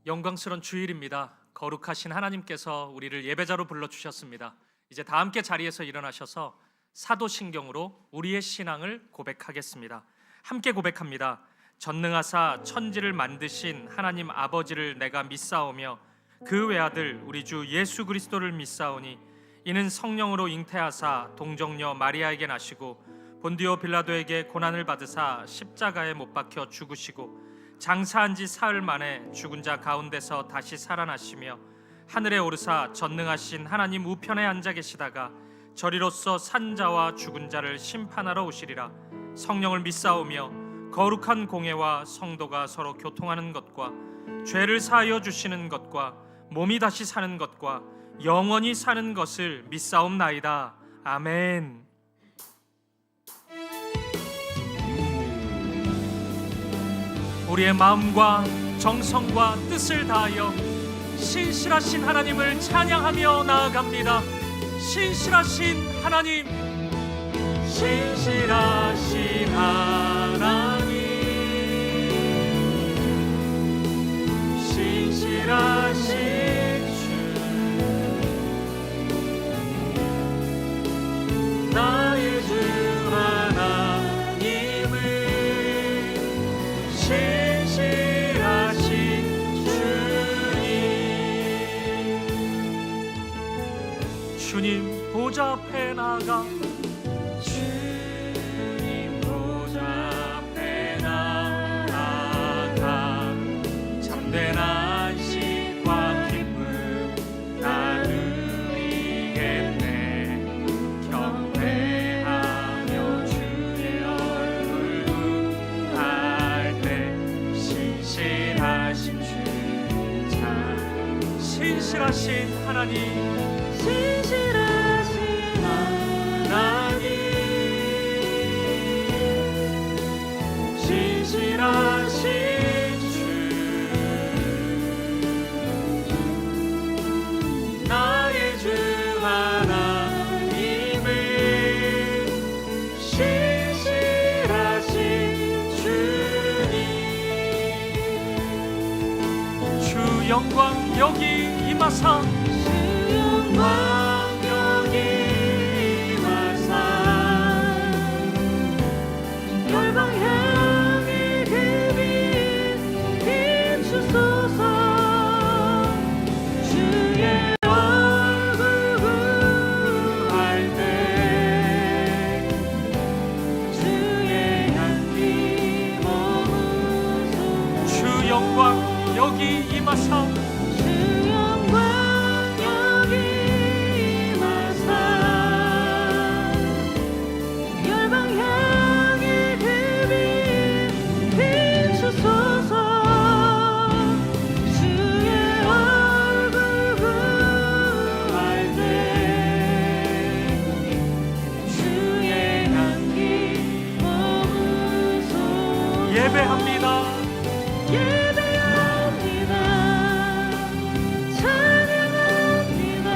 영광스러운 주일입니다. 거룩하신 하나님께서 우리를 예배자로 불러주셨습니다. 이제 다 함께 자리에서 일어나셔서 사도신경으로 우리의 신앙을 고백하겠습니다. 함께 고백합니다. 전능하사 천지를 만드신 하나님 아버지를 내가 믿사오며 그 외아들 우리 주 예수 그리스도를 믿사오니 이는 성령으로 잉태하사 동정녀 마리아에게 나시고 본디오 빌라도에게 고난을 받으사 십자가에 못 박혀 죽으시고 장사한 지 사흘 만에 죽은 자 가운데서 다시 살아나시며 하늘에 오르사 전능하신 하나님 우편에 앉아 계시다가 저리로서 산 자와 죽은 자를 심판하러 오시리라. 성령을 믿사오며 거룩한 공회와 성도가 서로 교통하는 것과 죄를 사하여 주시는 것과 몸이 다시 사는 것과 영원히 사는 것을 믿사옵나이다. 아멘. 우리의 마음과 정성과 뜻을 다하여 신실하신 하나님을 찬양하며 나아갑니다. 신실하신 하나님, 신실하신 하나님, 신실하신 주, 나의 주 하나님을 신실하신 주님 보좌 앞에 나아가 주님 보좌 앞에 나아가 참된 안식과 기쁨 나누리겠네. 경배하며 주의 얼굴 구할 때 신실하신 주 참 신실하신 하나님, 신실하신 하나님, 신실하신 주, 나의 주 하나님을 신실하신 주님, 주 영광 여기 임하사 왕력이 임하사 열방 향해 그 빛 비추소서. 주의 얼굴 구할 때 주의 향기 머무소서. 주 영광 여기 임하사 예배합니다. 예배합니다. 찬양합니다.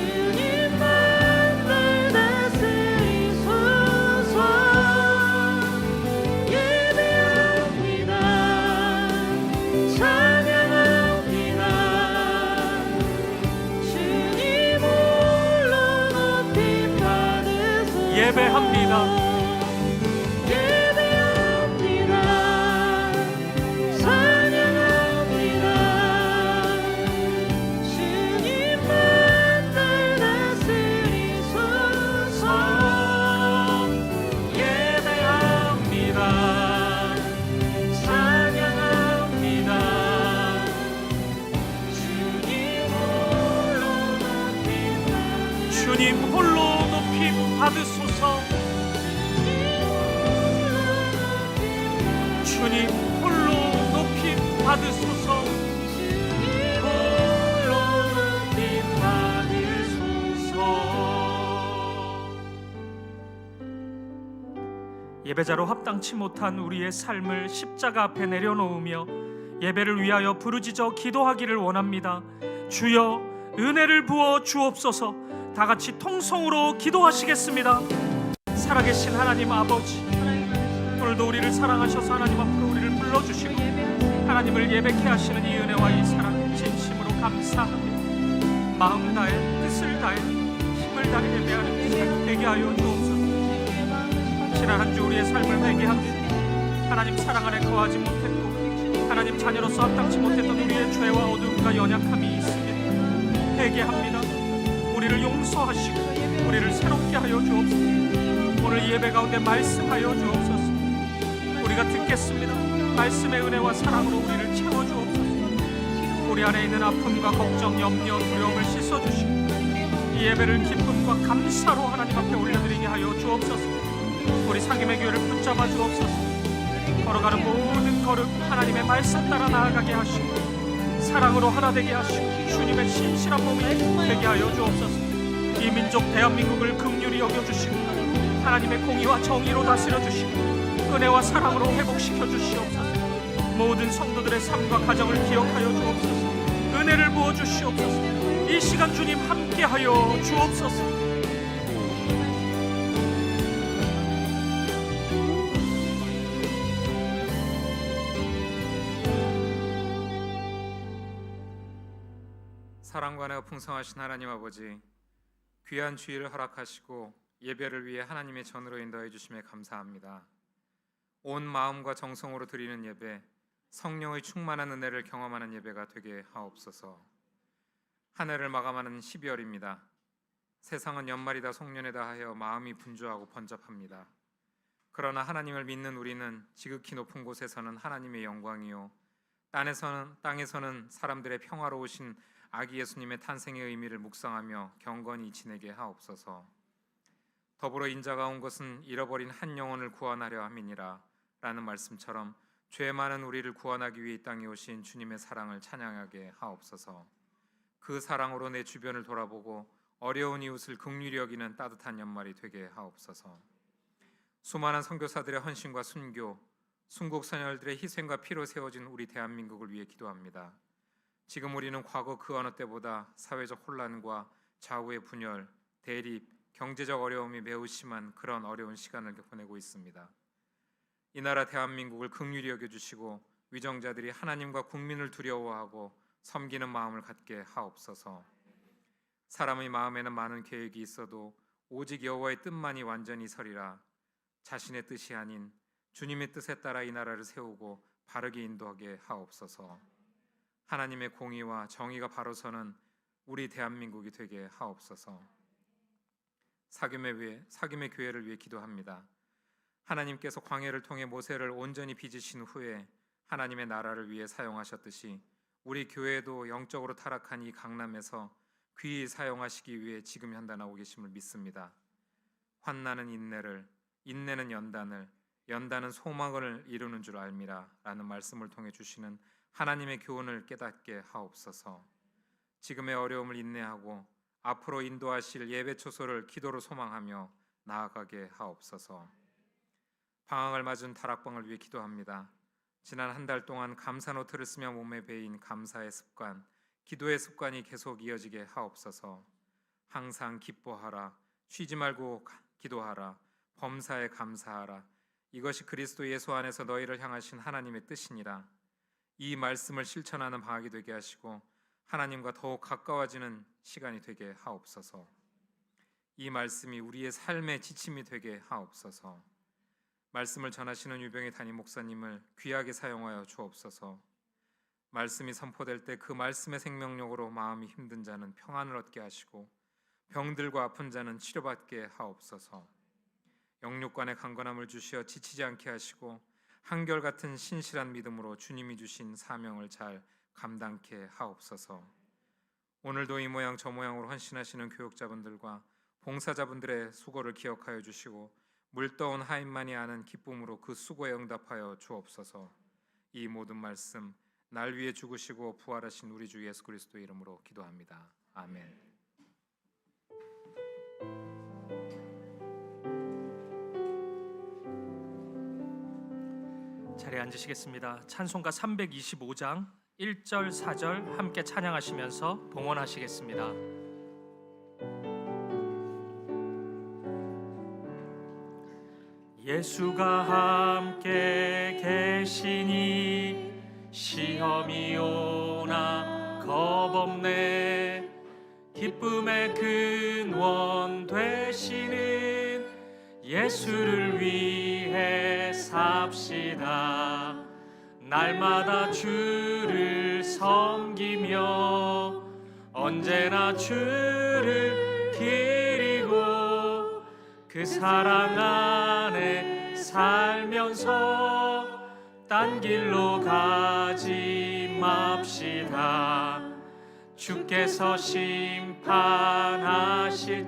주님만 날 다스리소서. 예배합니다. 찬양합니다. 주님 홀로 높임 받으소서. 예배합니다. 주님 홀로 높임 받으소서. 주님 홀로 높임 받으소서. 홀로 높임 받으소서. 예배자로 합당치 못한 우리의 삶을 십자가 앞에 내려놓으며 예배를 위하여 부르짖어 기도하기를 원합니다. 주여 은혜를 부어 주옵소서. 다 같이 통성으로 기도하시겠습니다. 살아계신 하나님 아버지, 오늘도 우리를 사랑하셔서 하나님 앞으로 우리를 불러주시고 하나님을 예배케 하시는 이 은혜와 이 사랑 진심으로 감사합니다. 마음 다해 뜻을 다해 힘을 다해 예배하는 시간 되게 하여 주옵소서. 지난 한 주 우리의 삶을 회개합니다. 하나님 사랑 안에 거하지 못했고 하나님 자녀로서 합당치 못했던 우리의 죄와 어두움과 연약함이 있습니다. 회개합니다. 우리를 용서하시고 우리를 새롭게 하여 주옵소서. 오늘 예배 가운데 말씀하여 주옵소서. 우리가 듣겠습니다. 말씀의 은혜와 사랑으로 우리를 채워주옵소서. 우리 안에 있는 아픔과 걱정, 염려, 두려움을 씻어주시고 이 예배를 기쁨과 감사로 하나님 앞에 올려드리게 하여 주옵소서. 우리 상임의 교회를 붙잡아 주옵소서. 걸어가는 모든 걸음 하나님의 말씀 따라 나아가게 하시고 사랑으로 하나 되게 하시고 주님의 신실한 몸이 되게 하여 주옵소서. 이 민족 대한민국을 긍휼히 여겨주시고 하나님의 공의와 정의로 다스려 주시고 은혜와 사랑으로 회복시켜 주시옵소서. 모든 성도들의 삶과 가정을 기억하여 주옵소서. 은혜를 부어 주시옵소서. 이 시간 주님 함께하여 주옵소서. 사랑과 은혜가 풍성하신 하나님 아버지, 귀한 주일을 허락하시고 예배를 위해 하나님의 전으로 인도해 주심에 감사합니다. 온 마음과 정성으로 드리는 예배, 성령의 충만한 은혜를 경험하는 예배가 되게 하옵소서. 한 해를 마감하는 12월입니다. 세상은 연말이다 송년회다 하여 마음이 분주하고 번잡합니다. 그러나 하나님을 믿는 우리는 지극히 높은 곳에서는 하나님의 영광이요 땅에서는 사람들의 평화로우신 아기 예수님의 탄생의 의미를 묵상하며 경건히 지내게 하옵소서. 더불어 인자가 온 것은 잃어버린 한 영혼을 구원하려 함이니라 라는 말씀처럼 죄 많은 우리를 구원하기 위해 이 땅에 오신 주님의 사랑을 찬양하게 하옵소서. 그 사랑으로 내 주변을 돌아보고 어려운 이웃을 긍휼히 여기는 따뜻한 연말이 되게 하옵소서. 수많은 선교사들의 헌신과 순교, 순국 선열들의 희생과 피로 세워진 우리 대한민국을 위해 기도합니다. 지금 우리는 과거 그 어느 때보다 사회적 혼란과 좌우의 분열, 대립, 경제적 어려움이 매우 심한 그런 어려운 시간을 보내고 있습니다. 이 나라 대한민국을 긍휼히 여겨주시고 위정자들이 하나님과 국민을 두려워하고 섬기는 마음을 갖게 하옵소서. 사람의 마음에는 많은 계획이 있어도 오직 여호와의 뜻만이 완전히 서리라. 자신의 뜻이 아닌 주님의 뜻에 따라 이 나라를 세우고 바르게 인도하게 하옵소서. 하나님의 공의와 정의가 바로 서는 우리 대한민국이 되게 하옵소서. 사귐의 교회를 위해 기도합니다. 하나님께서 광야를 통해 모세를 온전히 빚으신 후에 하나님의 나라를 위해 사용하셨듯이 우리 교회도 영적으로 타락한 이 강남에서 귀히 사용하시기 위해 지금 현단하고 계심을 믿습니다. 환난은 인내를, 인내는 연단을, 연단은 소망을 이루는 줄 알미라 라는 말씀을 통해 주시는 하나님의 교훈을 깨닫게 하옵소서. 지금의 어려움을 인내하고 앞으로 인도하실 예배 초소를 기도로 소망하며 나아가게 하옵소서. 방학을 맞은 다락방을 위해 기도합니다. 지난 한 달 동안 감사 노트를 쓰며 몸에 배인 감사의 습관, 기도의 습관이 계속 이어지게 하옵소서. 항상 기뻐하라, 쉬지 말고 기도하라, 범사에 감사하라. 이것이 그리스도 예수 안에서 너희를 향하신 하나님의 뜻이니라. 이 말씀을 실천하는 방학이 되게 하시고 하나님과 더욱 가까워지는 시간이 되게 하옵소서. 이 말씀이 우리의 삶의 지침이 되게 하옵소서. 말씀을 전하시는 유병희 담임 목사님을 귀하게 사용하여 주옵소서. 말씀이 선포될 때 그 말씀의 생명력으로 마음이 힘든 자는 평안을 얻게 하시고 병들고 아픈 자는 치료받게 하옵소서. 영육간의 강건함을 주시어 지치지 않게 하시고 한결같은 신실한 믿음으로 주님이 주신 사명을 잘 감당케 하옵소서. 오늘도 이 모양 저 모양으로 헌신하시는 교육자분들과 봉사자분들의 수고를 기억하여 주시고 물떠온 하인만이 아는 기쁨으로 그 수고에 응답하여 주옵소서. 이 모든 말씀 날 위해 죽으시고 부활하신 우리 주 예수 그리스도의 이름으로 기도합니다. 아멘. 자리에 앉으시겠습니다. 찬송가 325장 1절 4절 함께 찬양하시면서 봉헌하시겠습니다. 예수가 함께 계시니 시험이 오나 겁없네. 기쁨의 근원 되시는 예수를 위해 삽시다. 날마다 주를 섬기며 언제나 주를 기리고 그 사랑 안에 살면서 딴 길로 가지 맙시다. 주께서 심판하실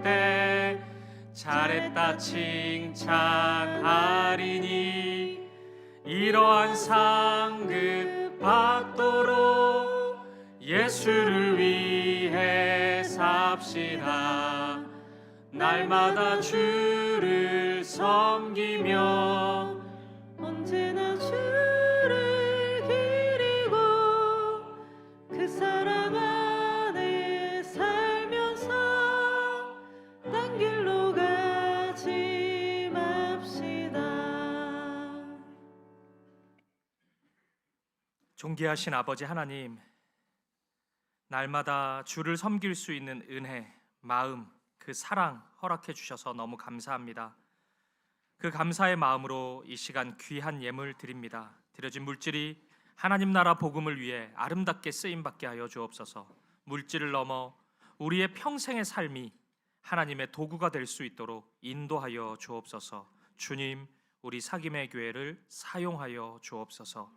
때 잘했다 칭찬하리니 이러한 상급 받도록 예수를 위해 삽시다. 날마다 주를 섬기며 언제나 주를 기리고 그 사랑 안에 살면서 딴 길로 가지 맙시다. 존귀하신 아버지 하나님, 날마다 주를 섬길 수 있는 은혜, 마음, 그 사랑 허락해 주셔서 너무 감사합니다. 그 감사의 마음으로 이 시간 귀한 예물 드립니다. 드려진 물질이 하나님 나라 복음을 위해 아름답게 쓰임받게 하여 주옵소서. 물질을 넘어 우리의 평생의 삶이 하나님의 도구가 될 수 있도록 인도하여 주옵소서. 주님, 우리 사김의 교회를 사용하여 주옵소서.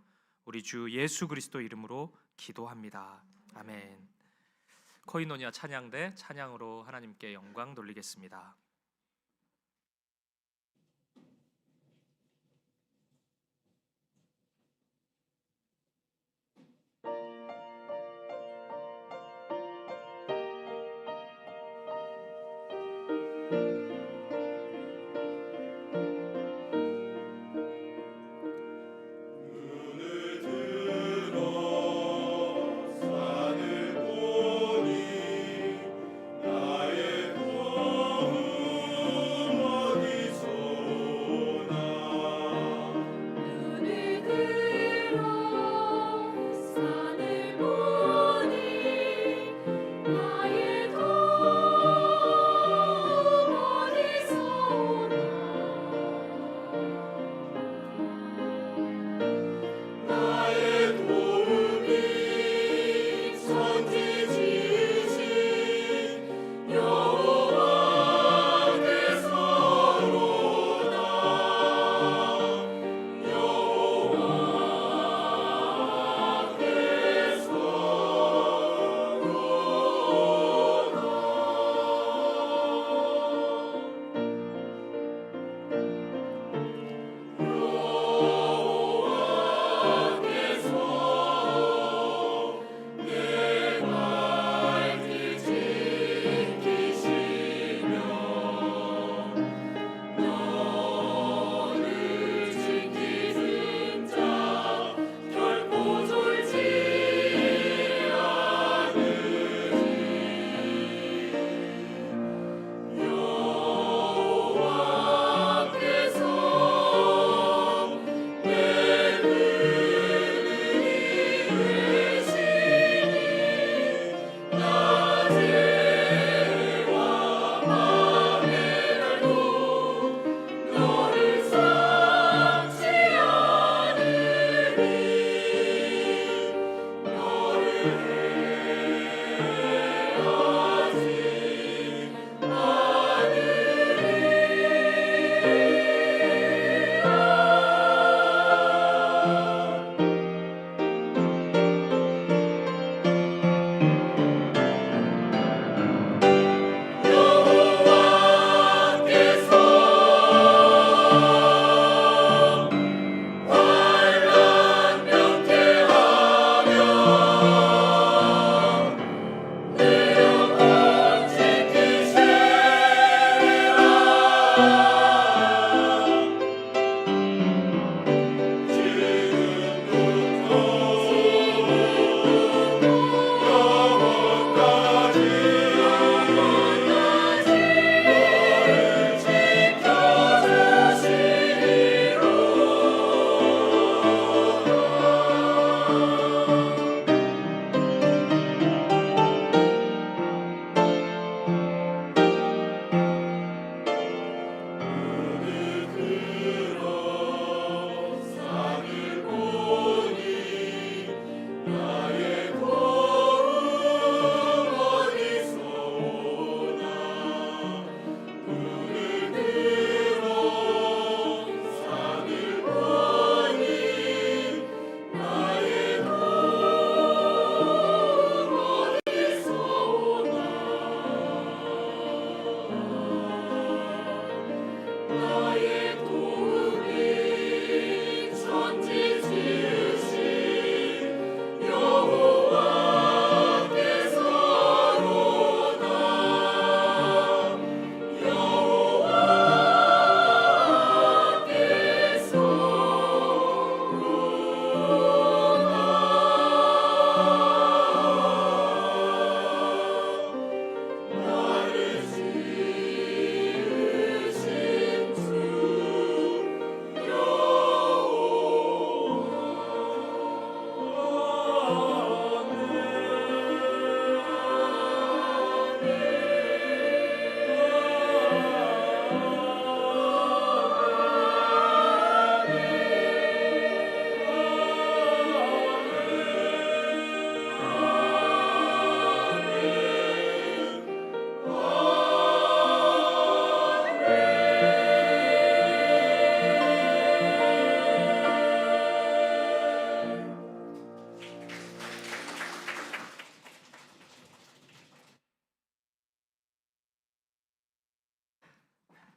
우리 주 예수 그리스도 이름으로 기도합니다. 아멘. 코이노니아 찬양대 찬양으로 하나님께 영광 돌리겠습니다. 산을 보니 나의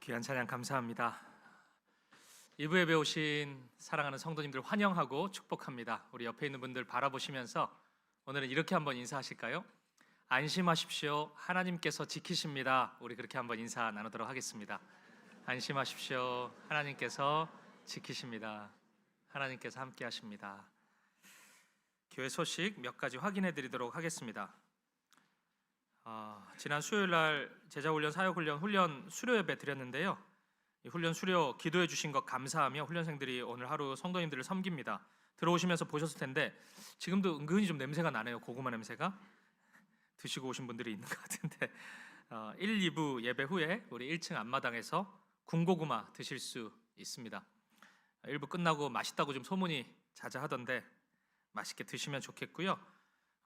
귀한 찬양 감사합니다. 2부 예배 오신 사랑하는 성도님들 환영하고 축복합니다. 우리 옆에 있는 분들 바라보시면서 오늘은 이렇게 한번 인사하실까요? 안심하십시오. 하나님께서 지키십니다. 우리 그렇게 한번 인사 나누도록 하겠습니다. 안심하십시오. 하나님께서 지키십니다. 하나님께서 함께 하십니다. 교회 소식 몇 가지 확인해 드리도록 하겠습니다. 지난 수요일 날 제자훈련, 사역훈련 수료 예배 드렸는데요. 이 훈련 수료 기도해 주신 것 감사하며 훈련생들이 오늘 하루 성도님들을 섬깁니다. 들어오시면서 보셨을 텐데 지금도 은근히 좀 냄새가 나네요. 고구마 냄새가. 드시고 오신 분들이 있는 것 같은데 1, 2부 예배 후에 우리 1층 앞마당에서 군고구마 드실 수 있습니다. 1부 끝나고 맛있다고 좀 소문이 자자하던데 맛있게 드시면 좋겠고요.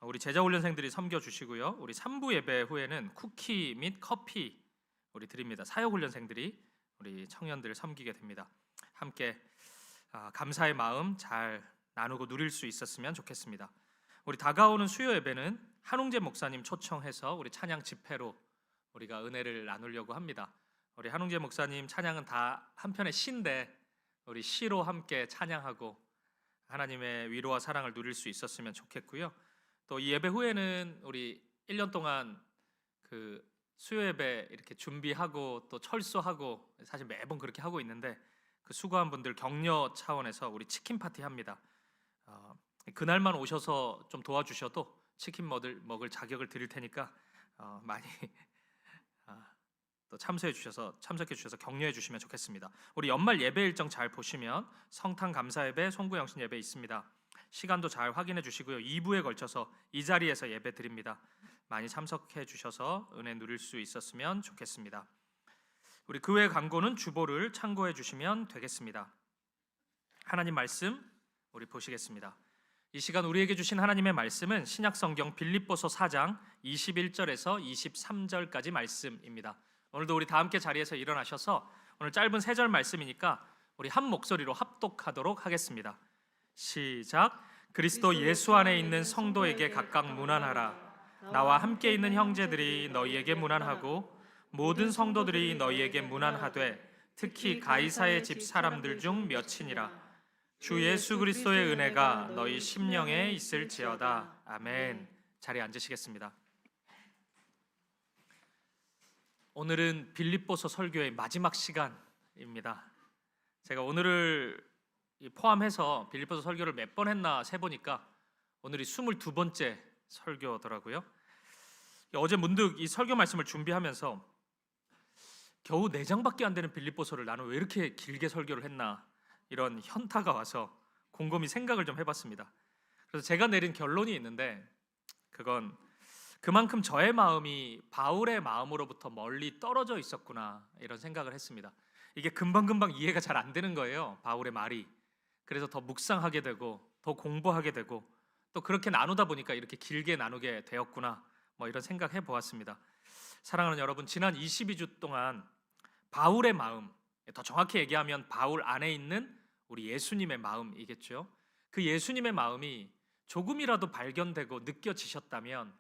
우리 제자훈련생들이 섬겨주시고요. 우리 3부 예배 후에는 쿠키 및 커피 우리 드립니다. 사역훈련생들이 우리 청년들을 섬기게 됩니다. 함께 감사의 마음 잘 나누고 누릴 수 있었으면 좋겠습니다. 우리 다가오는 수요 예배는 한웅재 목사님 초청해서 우리 찬양 집회로 우리가 은혜를 나누려고 합니다. 우리 한웅재 목사님 찬양은 다 한편의 시인데 우리 시로 함께 찬양하고 하나님의 위로와 사랑을 누릴 수 있었으면 좋겠고요. 또 이 예배 후에는 우리 1년 동안 그 수요 예배 이렇게 준비하고 또 철수하고 사실 매번 그렇게 하고 있는데 그 수고한 분들 격려 차원에서 우리 치킨 파티 합니다. 그날만 오셔서 좀 도와주셔도 치킨 먹을 자격을 드릴 테니까 많이 또 참석해 주셔서 격려해 주시면 좋겠습니다. 우리 연말 예배 일정 잘 보시면 성탄 감사 예배, 송구 영신 예배 있습니다. 시간도 잘 확인해 주시고요. 2부에 걸쳐서 이 자리에서 예배 드립니다. 많이 참석해 주셔서 은혜 누릴 수 있었으면 좋겠습니다. 우리 그 외 광고는 주보를 참고해 주시면 되겠습니다. 하나님 말씀 우리 보시겠습니다. 이 시간 우리에게 주신 하나님의 말씀은 신약성경 빌립보서 4장 21절에서 23절까지 말씀입니다. 오늘도 우리 다 함께 자리에서 일어나셔서 오늘 짧은 3절 말씀이니까 우리 한 목소리로 합독하도록 하겠습니다. 시작. 그리스도 예수 안에 있는 성도에게 각각 문안하라. 나와 함께 있는 형제들이 너희에게 문안하고 모든 성도들이 너희에게 문안하되 특히 가이사의 집 사람들 중 몇이니라. 주 예수 그리스도의 은혜가 너희 심령에 있을지어다. 아멘. 자리에 앉으시겠습니다. 오늘은 빌립보서 설교의 마지막 시간입니다. 제가 오늘을 포함해서 빌립보서 설교를 몇 번 했나 세보니까 오늘이 22번째 설교더라고요. 어제 문득 이 설교 말씀을 준비하면서 겨우 4장밖에 안 되는 빌립보서를 나는 왜 이렇게 길게 설교를 했나 이런 현타가 와서 곰곰이 생각을 좀 해봤습니다. 그래서 제가 내린 결론이 있는데 그건 그만큼 저의 마음이 바울의 마음으로부터 멀리 떨어져 있었구나 이런 생각을 했습니다. 이게 금방금방 이해가 잘 안 되는 거예요. 바울의 말이. 그래서 더 묵상하게 되고 더 공부하게 되고 또 그렇게 나누다 보니까 이렇게 길게 나누게 되었구나 이런 생각해 보았습니다. 사랑하는 여러분, 지난 22주 동안 바울의 마음, 더 정확히 얘기하면 바울 안에 있는 우리 예수님의 마음이겠죠. 그 예수님의 마음이 조금이라도 발견되고 느껴지셨다면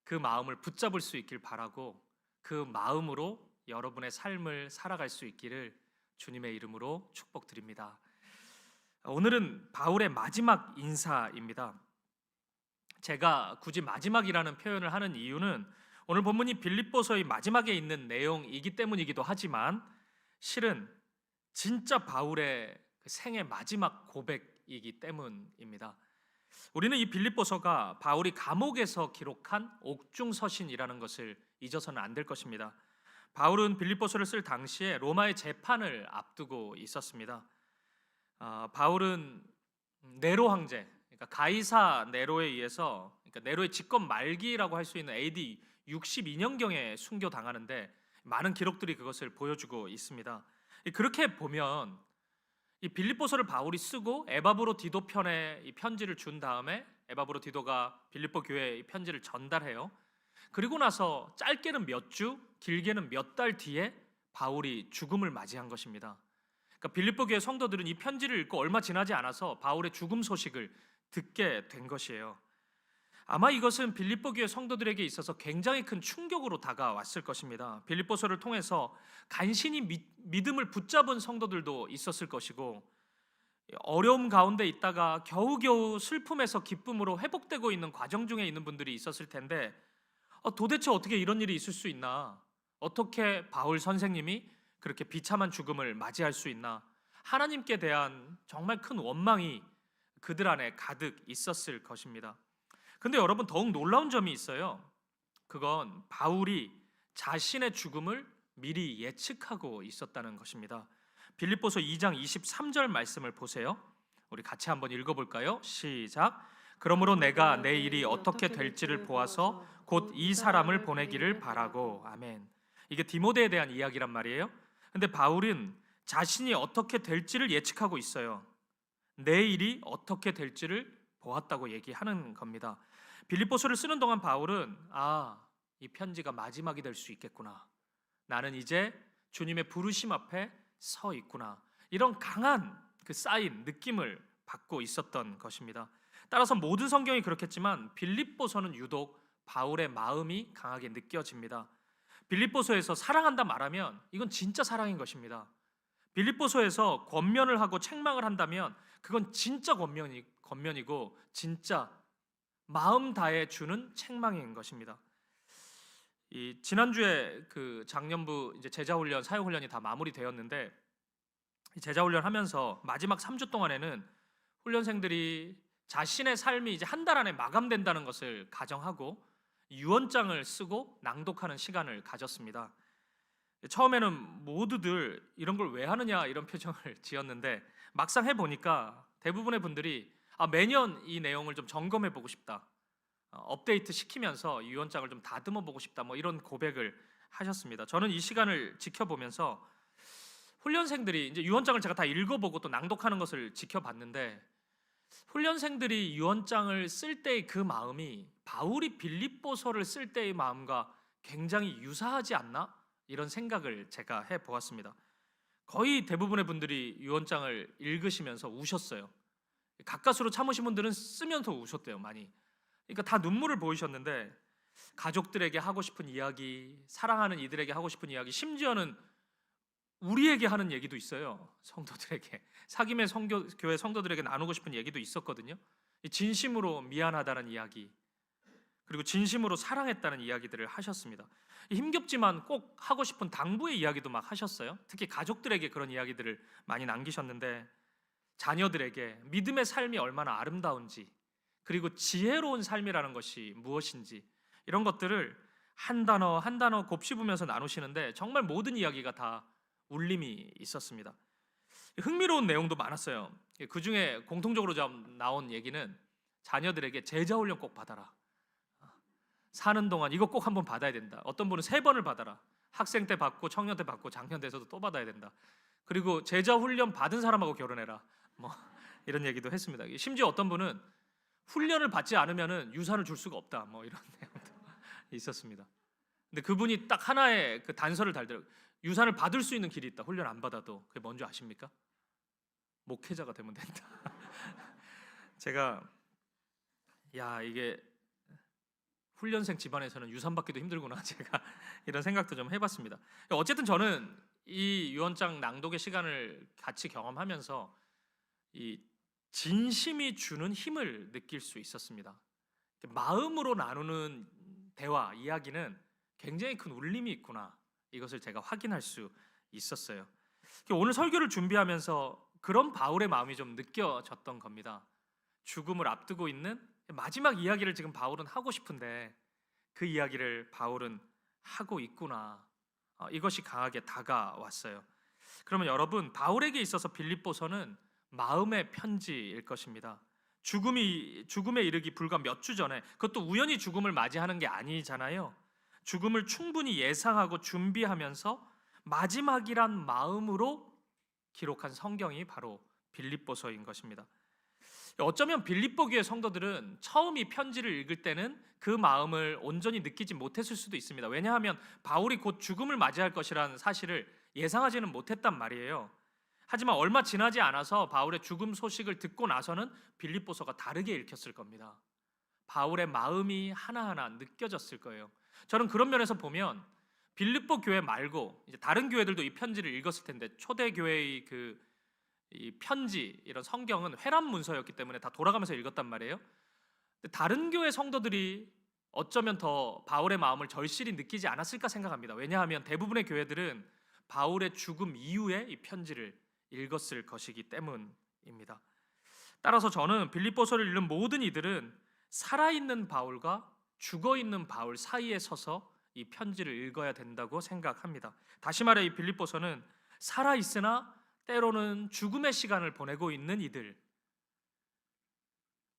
그 마음을 붙잡을 수 있길 바라고 그 마음으로 여러분의 삶을 살아갈 수 있기를 주님의 이름으로 축복드립니다. 오늘은 바울의 마지막 인사입니다. 제가 굳이 마지막이라는 표현을 하는 이유는 오늘 본문이 빌립보서의 마지막에 있는 내용이기 때문이기도 하지만 실은 진짜 바울의 생의 마지막 고백이기 때문입니다. 우리는 이 빌립보서가 바울이 감옥에서 기록한 옥중서신이라는 것을 잊어서는 안 될 것입니다. 바울은 빌립보서를 쓸 당시에 로마의 재판을 앞두고 있었습니다. 바울은 네로 황제, 그러니까 가이사 네로에 의해서, 그러니까 네로의 집권 말기라고 할 수 있는 AD 62년경에 순교당하는데 많은 기록들이 그것을 보여주고 있습니다. 그렇게 보면 이 빌립보서를 바울이 쓰고 에바브로 디도 편에 이 편지를 준 다음에 에바브로 디도가 빌립보 교회에 이 편지를 전달해요. 그리고 나서 짧게는 몇 주, 길게는 몇 달 뒤에 바울이 죽음을 맞이한 것입니다. 그러니까 빌립보 교회 성도들은 이 편지를 읽고 얼마 지나지 않아서 바울의 죽음 소식을 듣게 된 것이에요. 아마 이것은 빌립보 교회 성도들에게 있어서 굉장히 큰 충격으로 다가왔을 것입니다. 빌립보서를 통해서 간신히 믿음을 붙잡은 성도들도 있었을 것이고, 어려움 가운데 있다가 겨우겨우 슬픔에서 기쁨으로 회복되고 있는 과정 중에 있는 분들이 있었을 텐데, 도대체 어떻게 이런 일이 있을 수 있나? 어떻게 바울 선생님이 그렇게 비참한 죽음을 맞이할 수 있나? 하나님께 대한 정말 큰 원망이 그들 안에 가득 있었을 것입니다. 근데 여러분, 더욱 놀라운 점이 있어요. 그건 바울이 자신의 죽음을 미리 예측하고 있었다는 것입니다. 빌립보서 2장 23절 말씀을 보세요. 우리 같이 한번 읽어볼까요? 시작. 그러므로 내가 내 일이 어떻게 될지를 보아서 곧 이 사람을 보내기를 바라고. 아멘. 이게 디모데에 대한 이야기란 말이에요. 근데 바울은 자신이 어떻게 될지를 예측하고 있어요. 내 일이 어떻게 될지를 보았다고 얘기하는 겁니다. 빌립보서를 쓰는 동안 바울은 이 편지가 마지막이 될 수 있겠구나. 나는 이제 주님의 부르심 앞에 서 있구나. 이런 강한 그 사인, 느낌을 받고 있었던 것입니다. 따라서 모든 성경이 그렇겠지만 빌립보서는 유독 바울의 마음이 강하게 느껴집니다. 빌립보서에서 사랑한다 말하면 이건 진짜 사랑인 것입니다. 빌립보서에서 권면을 하고 책망을 한다면 그건 진짜 권면이고 진짜 마음 다해 주는 책망인 것입니다. 이 지난주에 그 작년부 이제 제자훈련, 사역훈련이 다 마무리되었는데, 제자훈련 하면서 마지막 3주 동안에는 훈련생들이 자신의 삶이 이제 한 달 안에 마감된다는 것을 가정하고 유언장을 쓰고 낭독하는 시간을 가졌습니다. 처음에는 모두들 이런 걸 왜 하느냐 이런 표정을 지었는데, 막상 해보니까 대부분의 분들이 매년 이 내용을 좀 점검해 보고 싶다, 업데이트 시키면서 유언장을 좀 다듬어 보고 싶다, 뭐 이런 고백을 하셨습니다. 저는 이 시간을 지켜보면서 훈련생들이 이제 유언장을 제가 다 읽어보고 또 낭독하는 것을 지켜봤는데, 훈련생들이 유언장을 쓸 때의 그 마음이 바울이 빌립보서를 쓸 때의 마음과 굉장히 유사하지 않나? 이런 생각을 제가 해보았습니다. 거의 대부분의 분들이 유언장을 읽으시면서 우셨어요. 가까스로 참으신 분들은 쓰면서 우셨대요, 많이. 그러니까 다 눈물을 보이셨는데, 가족들에게 하고 싶은 이야기, 사랑하는 이들에게 하고 싶은 이야기, 심지어는 우리에게 하는 얘기도 있어요. 성도들에게, 사김의 교회 성도들에게 나누고 싶은 얘기도 있었거든요. 진심으로 미안하다는 이야기, 그리고 진심으로 사랑했다는 이야기들을 하셨습니다. 힘겹지만 꼭 하고 싶은 당부의 이야기도 막 하셨어요. 특히 가족들에게 그런 이야기들을 많이 남기셨는데, 자녀들에게 믿음의 삶이 얼마나 아름다운지, 그리고 지혜로운 삶이라는 것이 무엇인지, 이런 것들을 한 단어 한 단어 곱씹으면서 나누시는데 정말 모든 이야기가 다 울림이 있었습니다. 흥미로운 내용도 많았어요. 그 중에 공통적으로 좀 나온 얘기는 자녀들에게 제자훈련 꼭 받아라. 사는 동안 이거 꼭 한번 받아야 된다. 어떤 분은 3번을 받아라. 학생 때 받고 청년 때 받고 장년 돼서도 또 받아야 된다. 그리고 제자훈련 받은 사람하고 결혼해라. 뭐 이런 얘기도 했습니다. 심지어 어떤 분은 훈련을 받지 않으면은 유산을 줄 수가 없다. 뭐 이런 내용도 있었습니다. 근데 그분이 딱 하나의 그 단서를 달더라고요. 유산을 받을 수 있는 길이 있다. 훈련 안 받아도. 그게 뭔지 아십니까? 목회자가 되면 된다. 제가 이게 훈련생 집안에서는 유산 받기도 힘들구나. 제가 이런 생각도 좀 해봤습니다. 어쨌든 저는 이 유언장 낭독의 시간을 같이 경험하면서 이 진심이 주는 힘을 느낄 수 있었습니다. 마음으로 나누는 대화, 이야기는 굉장히 큰 울림이 있구나. 이것을 제가 확인할 수 있었어요. 오늘 설교를 준비하면서 그런 바울의 마음이 좀 느껴졌던 겁니다. 죽음을 앞두고 있는 마지막 이야기를 지금 바울은 하고 싶은데 그 이야기를 바울은 하고 있구나. 이것이 강하게 다가왔어요. 그러면 여러분, 바울에게 있어서 빌립보서는 마음의 편지일 것입니다. 죽음에 이르기 불과 몇 주 전에, 그것도 우연히 죽음을 맞이하는 게 아니잖아요. 죽음을 충분히 예상하고 준비하면서 마지막이란 마음으로 기록한 성경이 바로 빌립보서인 것입니다. 어쩌면 빌립보 교회 성도들은 처음 이 편지를 읽을 때는 그 마음을 온전히 느끼지 못했을 수도 있습니다. 왜냐하면 바울이 곧 죽음을 맞이할 것이라는 사실을 예상하지는 못했단 말이에요. 하지만 얼마 지나지 않아서 바울의 죽음 소식을 듣고 나서는 빌립보서가 다르게 읽혔을 겁니다. 바울의 마음이 하나하나 느껴졌을 거예요. 저는 그런 면에서 보면 빌립보 교회 말고 이제 다른 교회들도 이 편지를 읽었을 텐데, 초대 교회의 이 편지, 이런 성경은 회람 문서였기 때문에 다 돌아가면서 읽었단 말이에요. 근데 다른 교회 성도들이 어쩌면 더 바울의 마음을 절실히 느끼지 않았을까 생각합니다. 왜냐하면 대부분의 교회들은 바울의 죽음 이후에 이 편지를 읽었을 것이기 때문입니다. 따라서 저는 빌립보서를 읽는 모든 이들은 살아있는 바울과 죽어있는 바울 사이에 서서 이 편지를 읽어야 된다고 생각합니다. 다시 말해 이 빌립보서는 살아있으나 때로는 죽음의 시간을 보내고 있는 이들,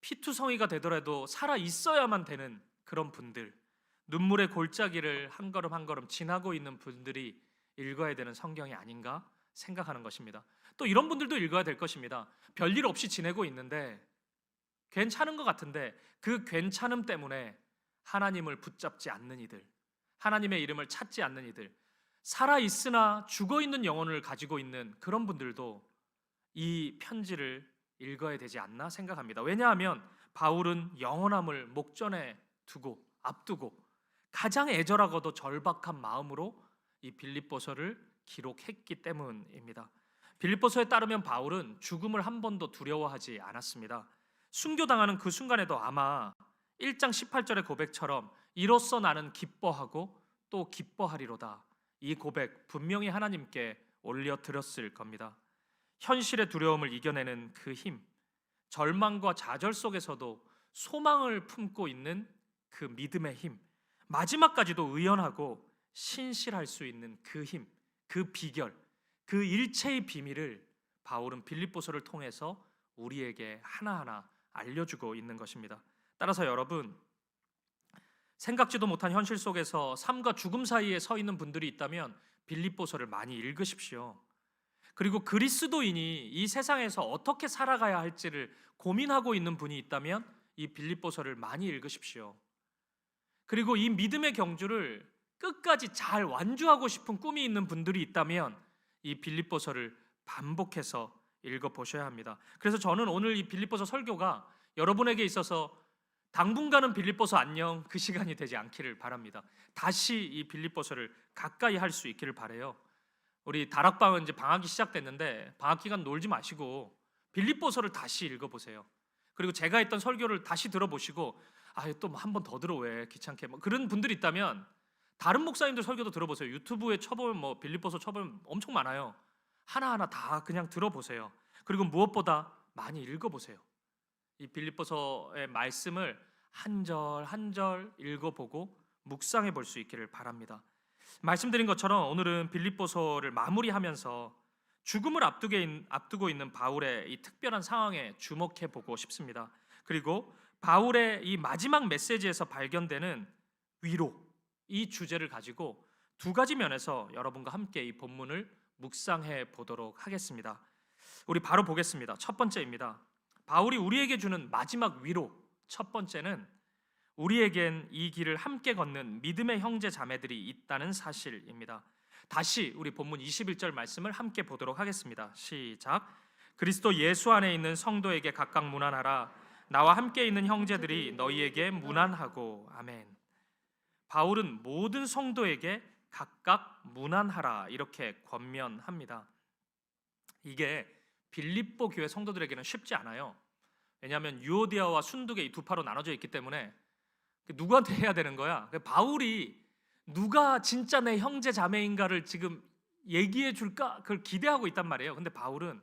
피투성이가 되더라도 살아있어야만 되는 그런 분들, 눈물의 골짜기를 한 걸음 한 걸음 지나고 있는 분들이 읽어야 되는 성경이 아닌가 생각하는 것입니다. 또 이런 분들도 읽어야 될 것입니다. 별일 없이 지내고 있는데 괜찮은 것 같은데 그 괜찮음 때문에 하나님을 붙잡지 않는 이들, 하나님의 이름을 찾지 않는 이들, 살아있으나 죽어있는 영혼을 가지고 있는 그런 분들도 이 편지를 읽어야 되지 않나 생각합니다. 왜냐하면 바울은 영원함을 목전에 두고 앞두고 가장 애절하고도 절박한 마음으로 이 빌립보서를 기록했기 때문입니다. 빌립보서에 따르면 바울은 죽음을 한 번도 두려워하지 않았습니다. 순교당하는 그 순간에도 아마 1장 18절의 고백처럼 이로써 나는 기뻐하고 또 기뻐하리로다, 이 고백 분명히 하나님께 올려드렸을 겁니다. 현실의 두려움을 이겨내는 그 힘, 절망과 좌절 속에서도 소망을 품고 있는 그 믿음의 힘, 마지막까지도 의연하고 신실할 수 있는 그 힘, 그 비결, 그 일체의 비밀을 바울은 빌립보서를 통해서 우리에게 하나하나 알려주고 있는 것입니다. 따라서 여러분, 생각지도 못한 현실 속에서 삶과 죽음 사이에 서 있는 분들이 있다면 빌립보서를 많이 읽으십시오. 그리고 그리스도인이 이 세상에서 어떻게 살아가야 할지를 고민하고 있는 분이 있다면 이 빌립보서를 많이 읽으십시오. 그리고 이 믿음의 경주를 끝까지 잘 완주하고 싶은 꿈이 있는 분들이 있다면 이 빌립보서를 반복해서 읽어보셔야 합니다. 그래서 저는 오늘 이 빌립보서 설교가 여러분에게 있어서 당분간은 빌립보서 안녕 그 시간이 되지 않기를 바랍니다. 다시 이 빌립보서를 가까이 할 수 있기를 바라요. 우리 다락방은 이제 방학이 시작됐는데 방학 기간 놀지 마시고 빌립보서를 다시 읽어보세요. 그리고 제가 했던 설교를 다시 들어보시고 또 한 번 더 들어 왜 귀찮게 그런 분들이 있다면 다른 목사님들 설교도 들어보세요. 유튜브에 쳐보면 빌립보서 쳐보면 엄청 많아요. 하나하나 다 그냥 들어보세요. 그리고 무엇보다 많이 읽어보세요. 이 빌립보서의 말씀을 한 절 한 절 읽어보고 묵상해 볼 수 있기를 바랍니다. 말씀드린 것처럼 오늘은 빌립보서를 마무리하면서 죽음을 앞두고 있는 바울의 이 특별한 상황에 주목해 보고 싶습니다. 그리고 바울의 이 마지막 메시지에서 발견되는 위로, 이 주제를 가지고 두 가지 면에서 여러분과 함께 이 본문을 묵상해 보도록 하겠습니다. 우리 바로 보겠습니다. 첫 번째입니다. 바울이 우리에게 주는 마지막 위로, 첫 번째는 우리에겐 이 길을 함께 걷는 믿음의 형제 자매들이 있다는 사실입니다. 다시 우리 본문 21절 말씀을 함께 보도록 하겠습니다. 시작. 그리스도 예수 안에 있는 성도에게 각각 문안하라. 나와 함께 있는 형제들이 너희에게 문안하고. 아멘. 바울은 모든 성도에게 각각 문안하라 이렇게 권면합니다. 이게 빌립보 교회 성도들에게는 쉽지 않아요. 왜냐하면 유오디아와 순두계 이 두 파로 나눠져 있기 때문에 누구한테 해야 되는 거야? 바울이 누가 진짜 내 형제 자매인가를 지금 얘기해 줄까? 그걸 기대하고 있단 말이에요. 근데 바울은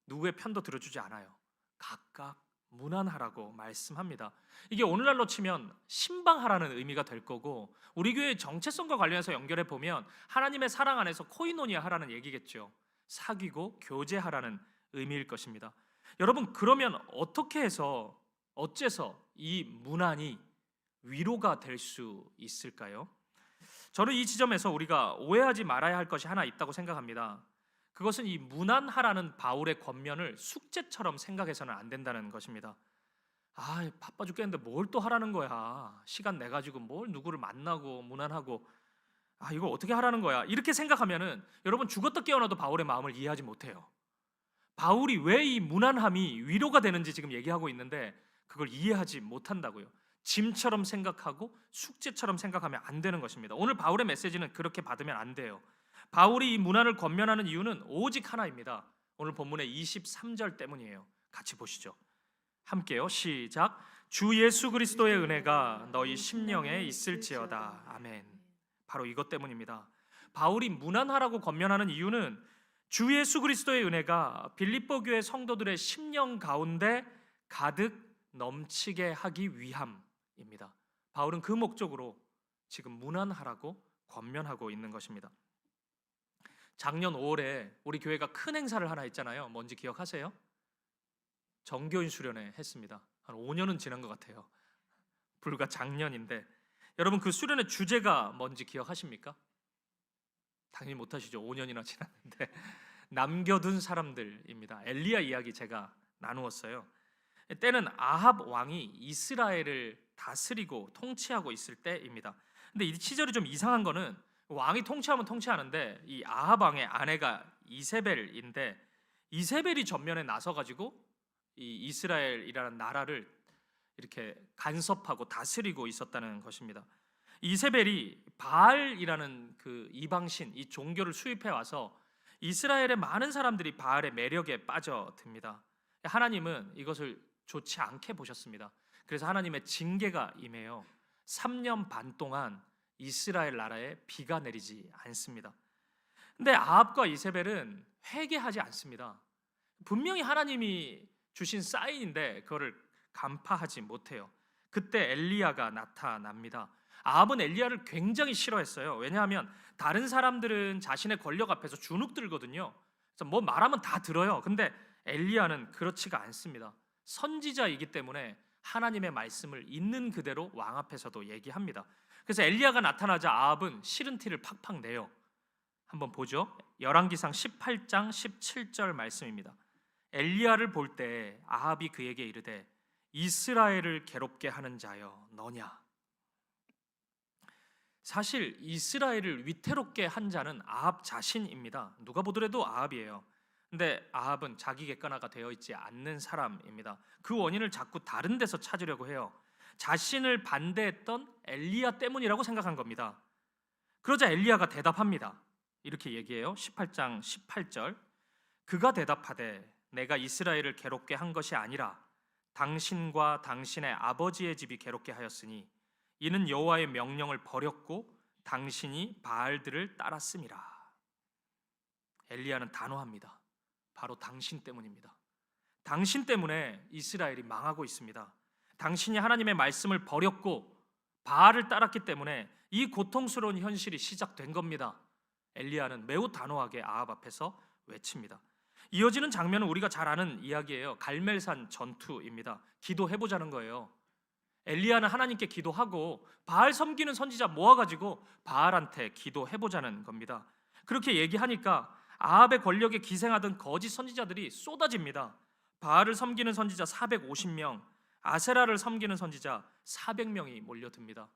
누구의 편도 들어주지 않아요. 각각 문안하라고 말씀합니다. 이게 오늘날로 치면 신방하라는 의미가 될 거고, 우리 교회의 정체성과 관련해서 연결해 보면 하나님의 사랑 안에서 코이노니아 하라는 얘기겠죠. 사귀고 교제하라는 의미일 것입니다. 여러분, 그러면 어떻게 해서 어째서 이 문안이 위로가 될 수 있을까요? 저는 이 지점에서 우리가 오해하지 말아야 할 것이 하나 있다고 생각합니다. 그것은 이 문안하라는 바울의 권면을 숙제처럼 생각해서는 안 된다는 것입니다. 바빠 죽겠는데 뭘 또 하라는 거야. 시간 내 가지고 뭘 누구를 만나고 문안하고 이걸 어떻게 하라는 거야. 이렇게 생각하면은 여러분 죽었다 깨어나도 바울의 마음을 이해하지 못해요. 바울이 왜 이 문안함이 위로가 되는지 지금 얘기하고 있는데 그걸 이해하지 못한다고요. 짐처럼 생각하고 숙제처럼 생각하면 안 되는 것입니다. 오늘 바울의 메시지는 그렇게 받으면 안 돼요. 바울이 이 문안을 권면하는 이유는 오직 하나입니다. 오늘 본문의 23절 때문이에요. 같이 보시죠. 함께요. 시작. 주 예수 그리스도의 은혜가 너희 심령에 있을지어다. 아멘. 바로 이것 때문입니다. 바울이 문안하라고 권면하는 이유는 주 예수 그리스도의 은혜가 빌립보 교회 성도들의 심령 가운데 가득 넘치게 하기 위함입니다. 바울은 그 목적으로 지금 문안하라고 권면하고 있는 것입니다. 작년 5월에 우리 교회가 큰 행사를 하나 했잖아요. 뭔지 기억하세요? 정교인 수련회 했습니다. 한 5년은 지난 것 같아요. 불과 작년인데 여러분 그 수련회 주제가 뭔지 기억하십니까? 당연히 못하시죠. 5년이나 지났는데 남겨둔 사람들입니다. 엘리야 이야기 제가 나누었어요. 때는 아합 왕이 이스라엘을 다스리고 통치하고 있을 때입니다. 근데 이 시절이 좀 이상한 거는 왕이 통치하면 통치하는데 이 아합 왕의 아내가 이세벨인데 이세벨이 전면에 나서가지고 이 이스라엘이라는 나라를 이렇게 간섭하고 다스리고 있었다는 것입니다. 이세벨이 바알이라는 그 이방신, 이 종교를 수입해 와서 이스라엘의 많은 사람들이 바알의 매력에 빠져듭니다. 하나님은 이것을 좋지 않게 보셨습니다. 그래서 하나님의 징계가 임해요. 3년 반 동안 이스라엘 나라에 비가 내리지 않습니다. 근데 아합과 이세벨은 회개하지 않습니다. 분명히 하나님이 주신 사인인데 그거를 간파하지 못해요. 그때 엘리야가 나타납니다. 아합은 엘리야를 굉장히 싫어했어요. 왜냐하면 다른 사람들은 자신의 권력 앞에서 주눅 들거든요. 그래서 뭐 말하면 다 들어요. 근데 엘리야는 그렇지가 않습니다. 선지자이기 때문에 하나님의 말씀을 있는 그대로 왕 앞에서도 얘기합니다. 그래서 엘리야가 나타나자 아합은 싫은 티를 팍팍 내요. 한번 보죠. 열왕기상 18장 17절 말씀입니다. 엘리야를 볼 때 아합이 그에게 이르되 이스라엘을 괴롭게 하는 자여 너냐. 사실 이스라엘을 위태롭게 한 자는 아합 자신입니다. 누가 보더라도 아합이에요. 근데 아합은 자기 객관화가 되어 있지 않는 사람입니다. 그 원인을 자꾸 다른 데서 찾으려고 해요. 자신을 반대했던 엘리야 때문이라고 생각한 겁니다. 그러자 엘리야가 대답합니다. 이렇게 얘기해요. 18장 18절. 그가 대답하되 내가 이스라엘을 괴롭게 한 것이 아니라 당신과 당신의 아버지의 집이 괴롭게 하였으니 이는 여호와의 명령을 버렸고 당신이 바알들을 따랐음이라. 엘리야는 단호합니다. 바로 당신 때문입니다. 당신 때문에 이스라엘이 망하고 있습니다. 당신이 하나님의 말씀을 버렸고 바알을 따랐기 때문에 이 고통스러운 현실이 시작된 겁니다. 엘리야는 매우 단호하게 아합 앞에서 외칩니다. 이어지는 장면은 우리가 잘 아는 이야기예요. 갈멜산 전투입니다. 기도해보자는 거예요. 엘리야는 하나님께 기도하고 바알 섬기는 선지자 모아가지고 바알한테 기도해보자는 겁니다. 그렇게 얘기하니까 아합의 권력에 기생하던 거짓 선지자들이 쏟아집니다. 바알을 섬기는 선지자 450명, 아세라를 섬기는 선지자 400명이 몰려듭니다.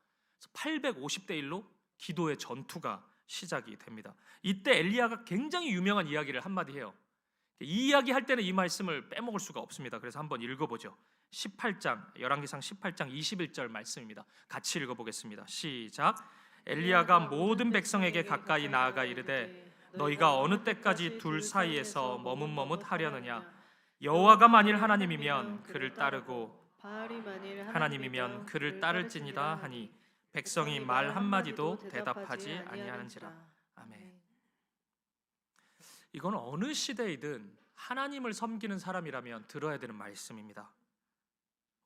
850대 1로 기도의 전투가 시작이 됩니다. 이때 엘리야가 굉장히 유명한 이야기를 한마디 해요. 이 이야기 할 때는 이 말씀을 빼먹을 수가 없습니다. 그래서 한번 읽어보죠. 18장, 열왕기상 18장 21절 말씀입니다. 같이 읽어보겠습니다. 시작. 엘리야가 모든 백성에게 가까이 나아가 이르되 너희가 어느 때까지 둘 사이에서 머뭇머뭇하려느냐. 여호와가 만일 하나님이면 그를 따르고 하나님이면 그를 따를지니라 하니 백성이 말 한마디도 대답하지 아니하는지라. 아멘. 이건 어느 시대이든 하나님을 섬기는 사람이라면 들어야 되는 말씀입니다.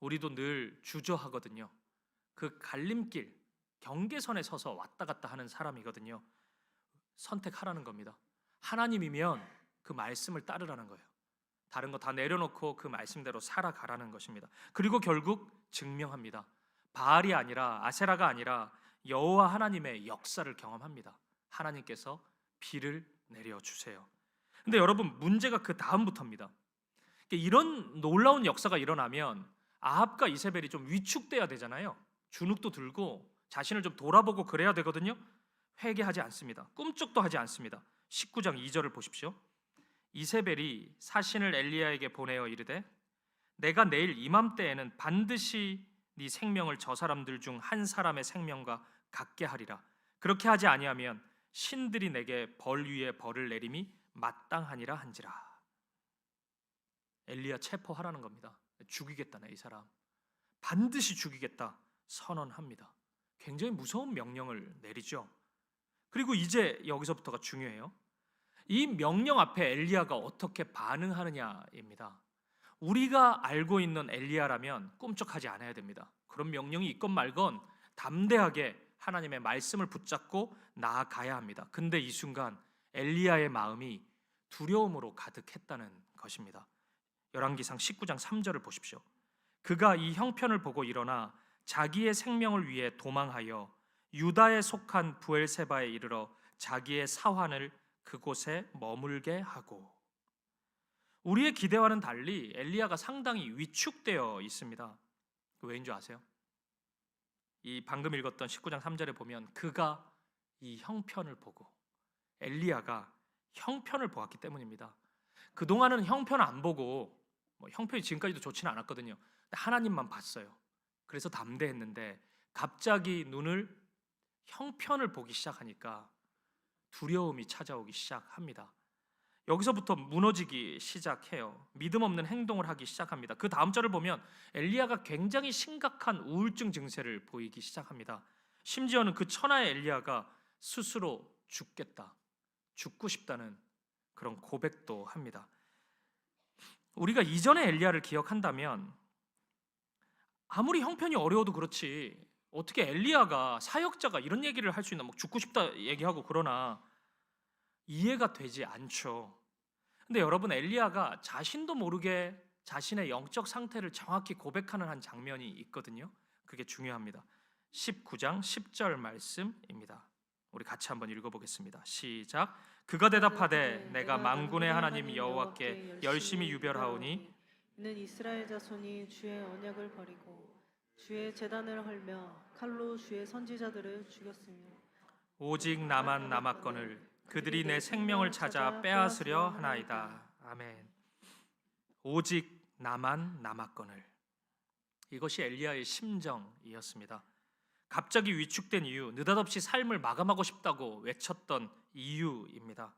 우리도 늘 주저하거든요. 그 갈림길, 경계선에 서서 왔다 갔다 하는 사람이거든요. 선택하라는 겁니다. 하나님이면 그 말씀을 따르라는 거예요. 다른 거 다 내려놓고 그 말씀대로 살아가라는 것입니다. 그리고 결국 증명합니다. 바알이 아니라 아세라가 아니라 여호와 하나님의 역사를 경험합니다. 하나님께서 비를 내려주세요. 근데 여러분 문제가 그 다음부터입니다. 이런 놀라운 역사가 일어나면 아합과 이세벨이 좀 위축돼야 되잖아요. 주눅도 들고 자신을 좀 돌아보고 그래야 되거든요. 회개하지 않습니다. 꿈쩍도 하지 않습니다. 19장 2절을 보십시오. 이세벨이 사신을 엘리야에게 보내어 이르되 내가 내일 이맘때에는 반드시 네 생명을 저 사람들 중 한 사람의 생명과 같게 하리라. 그렇게 하지 아니하면 신들이 내게 벌 위에 벌을 내림이 마땅하니라 한지라. 엘리야 체포하라는 겁니다. 죽이겠다, 이 사람 반드시 죽이겠다 선언합니다. 굉장히 무서운 명령을 내리죠. 그리고 이제 여기서부터가 중요해요. 이 명령 앞에 엘리야가 어떻게 반응하느냐입니다. 우리가 알고 있는 엘리야라면 꿈쩍하지 않아야 됩니다. 그런 명령이 있건 말건 담대하게 하나님의 말씀을 붙잡고 나아가야 합니다. 근데 이 순간 엘리야의 마음이 두려움으로 가득했다는 것입니다. 열왕기상 19장 3절을 보십시오. 그가 이 형편을 보고 일어나 자기의 생명을 위해 도망하여 유다에 속한 부엘세바에 이르러 자기의 사환을 그곳에 머물게 하고. 우리의 기대와는 달리 엘리야가 상당히 위축되어 있습니다. 왜인 줄 아세요? 이 방금 읽었던 19장 3절에 보면 그가 이 형편을 보고, 엘리야가 형편을 보았기 때문입니다. 그동안은 형편 안 보고 형편이 지금까지도 좋지는 않았거든요. 하나님만 봤어요. 그래서 담대했는데 갑자기 눈을 형편을 보기 시작하니까 두려움이 찾아오기 시작합니다. 여기서부터 무너지기 시작해요. 믿음 없는 행동을 하기 시작합니다. 그 다음 절을 보면 엘리야가 굉장히 심각한 우울증 증세를 보이기 시작합니다. 심지어는 그 천하의 엘리야가 스스로 죽겠다, 죽고 싶다는 그런 고백도 합니다. 우리가 이전의 엘리야를 기억한다면 아무리 형편이 어려워도 그렇지 어떻게 엘리야가 사역자가 이런 얘기를 할 수 있나, 막 죽고 싶다 얘기하고 그러나 이해가 되지 않죠. 근데 여러분, 엘리야가 자신도 모르게 자신의 영적 상태를 정확히 고백하는 한 장면이 있거든요. 그게 중요합니다. 19장 10절 말씀입니다. 우리 같이 한번 읽어보겠습니다. 시작. 그가 대답하되 내가 만군의 하나님 여호와께 열심히 유별하오니 이는 이스라엘 자손이 주의 언약을 버리고 주의 제단을 헐며 칼로 주의 선지자들을 죽였으며 오직 나만 남았거늘 그들이 내 생명을 찾아 빼앗으려 하나이다. 아멘. 오직 나만 남았거늘. 이것이 엘리야의 심정이었습니다. 갑자기 위축된 이유, 느닷없이 삶을 마감하고 싶다고 외쳤던 이유입니다.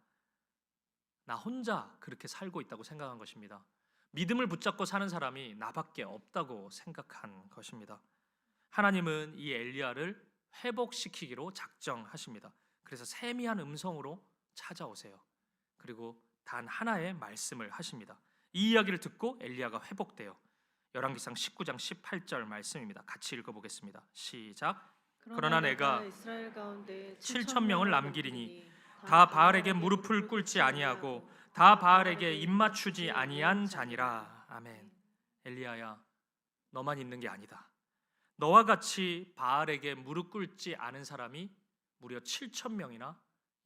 나 혼자 그렇게 살고 있다고 생각한 것입니다. 믿음을 붙잡고 사는 사람이 나밖에 없다고 생각한 것입니다. 하나님은 이 엘리야를 회복시키기로 작정하십니다. 그래서 세미한 음성으로 찾아오세요. 그리고 단 하나의 말씀을 하십니다. 이 이야기를 듣고 엘리야가 회복돼요. 열왕기상 19장 18절 말씀입니다. 같이 읽어보겠습니다. 시작. 그러나 내가 이스라엘 가운데 7,000명을 남기리니 다 바알에게 무릎을 꿇지 아니하고 다 바알에게 입맞추지 아니한 자니라. 아멘. 엘리야야, 너만 있는 게 아니다. 너와 같이 바알에게 무릎 꿇지 않은 사람이 무려 7,000명이나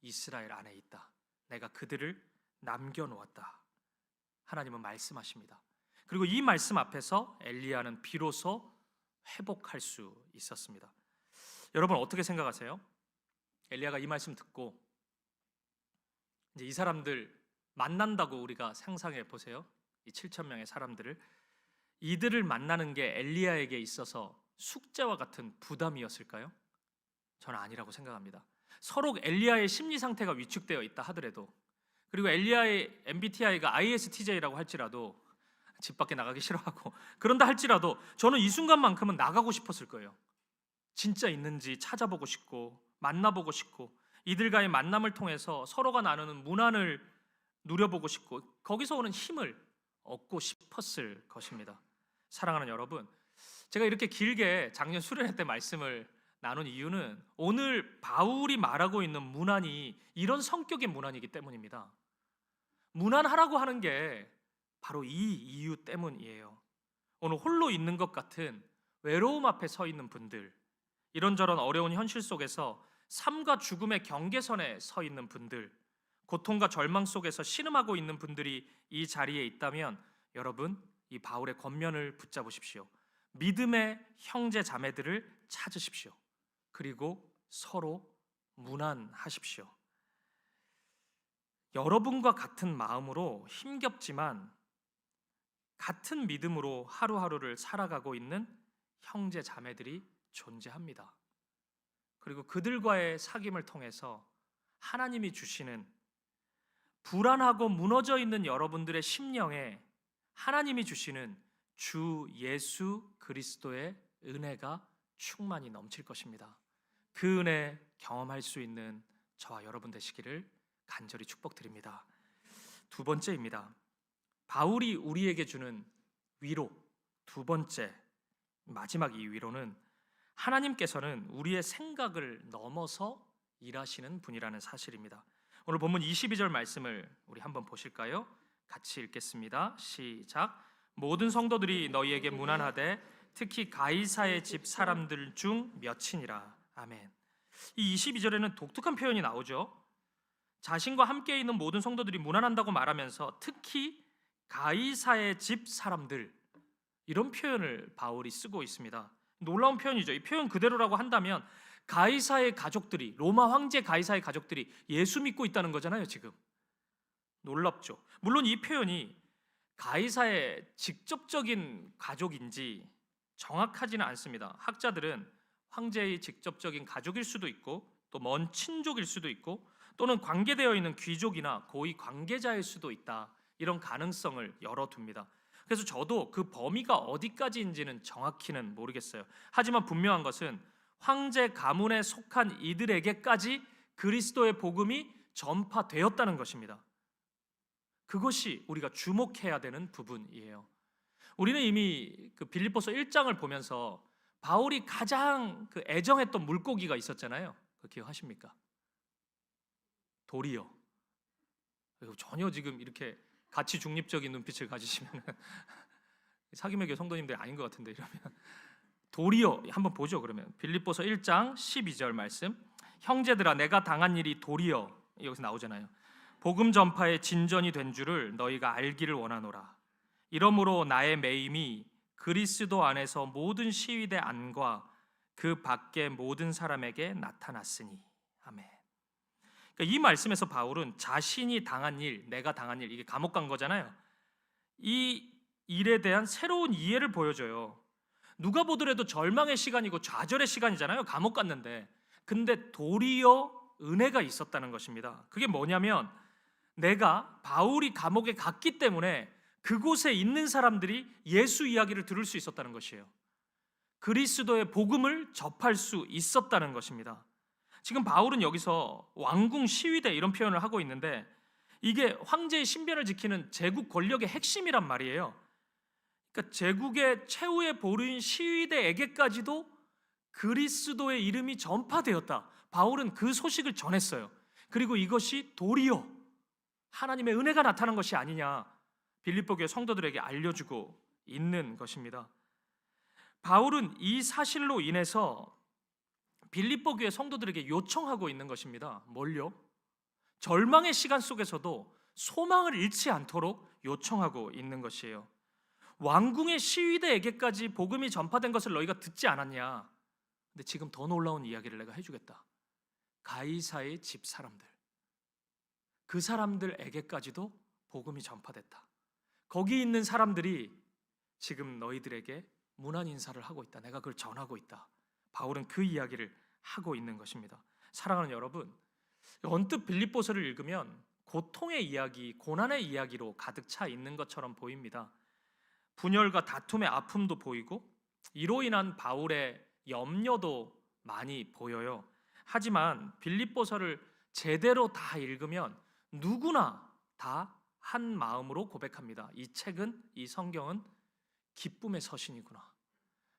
이스라엘 안에 있다. 내가 그들을 남겨놓았다. 하나님은 말씀하십니다. 그리고 이 말씀 앞에서 엘리야는 비로소 회복할 수 있었습니다. 여러분 어떻게 생각하세요? 엘리야가 이 말씀 듣고 이제 이 사람들 만난다고 우리가 상상해 보세요. 이 7,000명의 사람들을, 이들을 만나는 게 엘리야에게 있어서 숙제와 같은 부담이었을까요? 저는 아니라고 생각합니다. 서로 엘리야의 심리 상태가 위축되어 있다 하더라도, 그리고 엘리야의 MBTI가 ISTJ라고 할지라도 집 밖에 나가기 싫어하고 그런다 할지라도 저는 이 순간만큼은 나가고 싶었을 거예요. 진짜 있는지 찾아보고 싶고 만나보고 싶고 이들과의 만남을 통해서 서로가 나누는 문안을 누려보고 싶고 거기서 오는 힘을 얻고 싶었을 것입니다. 사랑하는 여러분, 제가 이렇게 길게 작년 수련회 때 말씀을 나눈 이유는 오늘 바울이 말하고 있는 문안이 이런 성격의 문안이기 때문입니다. 문안하라고 하는 게 바로 이 이유 때문이에요. 오늘 홀로 있는 것 같은 외로움 앞에 서 있는 분들, 이런저런 어려운 현실 속에서 삶과 죽음의 경계선에 서 있는 분들, 고통과 절망 속에서 신음하고 있는 분들이 이 자리에 있다면 여러분, 이 바울의 권면을 붙잡으십시오. 믿음의 형제 자매들을 찾으십시오. 그리고 서로 문안하십시오. 여러분과 같은 마음으로 힘겹지만 같은 믿음으로 하루하루를 살아가고 있는 형제 자매들이 존재합니다. 그리고 그들과의 사귐을 통해서 하나님이 주시는 불안하고 무너져 있는 여러분들의 심령에 하나님이 주시는 주 예수 그리스도의 은혜가 충만히 넘칠 것입니다. 그 은혜 경험할 수 있는 저와 여러분 되시기를 간절히 축복드립니다. 두 번째입니다. 바울이 우리에게 주는 위로, 두 번째 마지막 이 위로는 하나님께서는 우리의 생각을 넘어서 일하시는 분이라는 사실입니다. 오늘 본문 22절 말씀을 우리 한번 보실까요? 같이 읽겠습니다. 시작. 모든 성도들이 너희에게 문안하되 특히 가이사의 집 사람들 중 몇이니라. 아멘. 이 22절에는 독특한 표현이 나오죠. 자신과 함께 있는 모든 성도들이 문안한다고 말하면서 특히 가이사의 집 사람들, 이런 표현을 바울이 쓰고 있습니다. 놀라운 표현이죠. 이 표현 그대로라고 한다면 가이사의 가족들이, 로마 황제 가이사의 가족들이 예수 믿고 있다는 거잖아요. 지금 놀랍죠. 물론 이 표현이 가이사의 직접적인 가족인지 정확하지는 않습니다. 학자들은 황제의 직접적인 가족일 수도 있고 또 먼 친족일 수도 있고 또는 관계되어 있는 귀족이나 고위 관계자일 수도 있다, 이런 가능성을 열어둡니다. 그래서 저도 그 범위가 어디까지인지는 정확히는 모르겠어요. 하지만 분명한 것은 황제 가문에 속한 이들에게까지 그리스도의 복음이 전파되었다는 것입니다. 그것이 우리가 주목해야 되는 부분이에요. 우리는 이미 그 빌립보서 1장을 보면서 바울이 가장 그 애정했던 물고기가 있었잖아요. 그 기억하십니까? 돌이요. 전혀 지금 이렇게 가치 중립적인 눈빛을 가지시면 사귐의 교회 성도님들이 아닌 것 같은데, 이러면 도리어 한번 보죠. 그러면 빌립보서 1장 12절 말씀, 형제들아 내가 당한 일이 도리어, 여기서 나오잖아요. 복음 전파의 진전이 된 줄을 너희가 알기를 원하노라. 이러므로 나의 매임이 그리스도 안에서 모든 시위대 안과 그 밖의 모든 사람에게 나타났으니. 아멘. 그러니까 이 말씀에서 바울은 자신이 당한 일, 내가 당한 일, 이게 감옥 간 거잖아요. 이 일에 대한 새로운 이해를 보여줘요. 누가 보더라도 절망의 시간이고 좌절의 시간이잖아요. 감옥 갔는데. 근데 도리어 은혜가 있었다는 것입니다. 그게 뭐냐면 내가 바울이 감옥에 갔기 때문에 그곳에 있는 사람들이 예수 이야기를 들을 수 있었다는 것이에요. 그리스도의 복음을 접할 수 있었다는 것입니다. 지금 바울은 여기서 왕궁 시위대 이런 표현을 하고 있는데 이게 황제의 신변을 지키는 제국 권력의 핵심이란 말이에요. 그러니까 제국의 최후의 보루인 시위대에게까지도 그리스도의 이름이 전파되었다. 바울은 그 소식을 전했어요. 그리고 이것이 도리어 하나님의 은혜가 나타난 것이 아니냐, 빌립보 교회 성도들에게 알려주고 있는 것입니다. 바울은 이 사실로 인해서 빌립보 교회 성도들에게 요청하고 있는 것입니다. 뭘요? 절망의 시간 속에서도 소망을 잃지 않도록 요청하고 있는 것이에요. 왕궁의 시위대에게까지 복음이 전파된 것을 너희가 듣지 않았냐? 근데 지금 더 놀라운 이야기를 내가 해주겠다. 가이사의 집 사람들, 그 사람들에게까지도 복음이 전파됐다. 거기 있는 사람들이 지금 너희들에게 문안 인사를 하고 있다. 내가 그걸 전하고 있다. 바울은 그 이야기를 하고 있는 것입니다. 사랑하는 여러분, 언뜻 빌립보서를 읽으면 고통의 이야기, 고난의 이야기로 가득 차 있는 것처럼 보입니다. 분열과 다툼의 아픔도 보이고 이로 인한 바울의 염려도 많이 보여요. 하지만 빌립보서를 제대로 다 읽으면 누구나 다 한 마음으로 고백합니다. 이 책은, 이 성경은 기쁨의 서신이구나,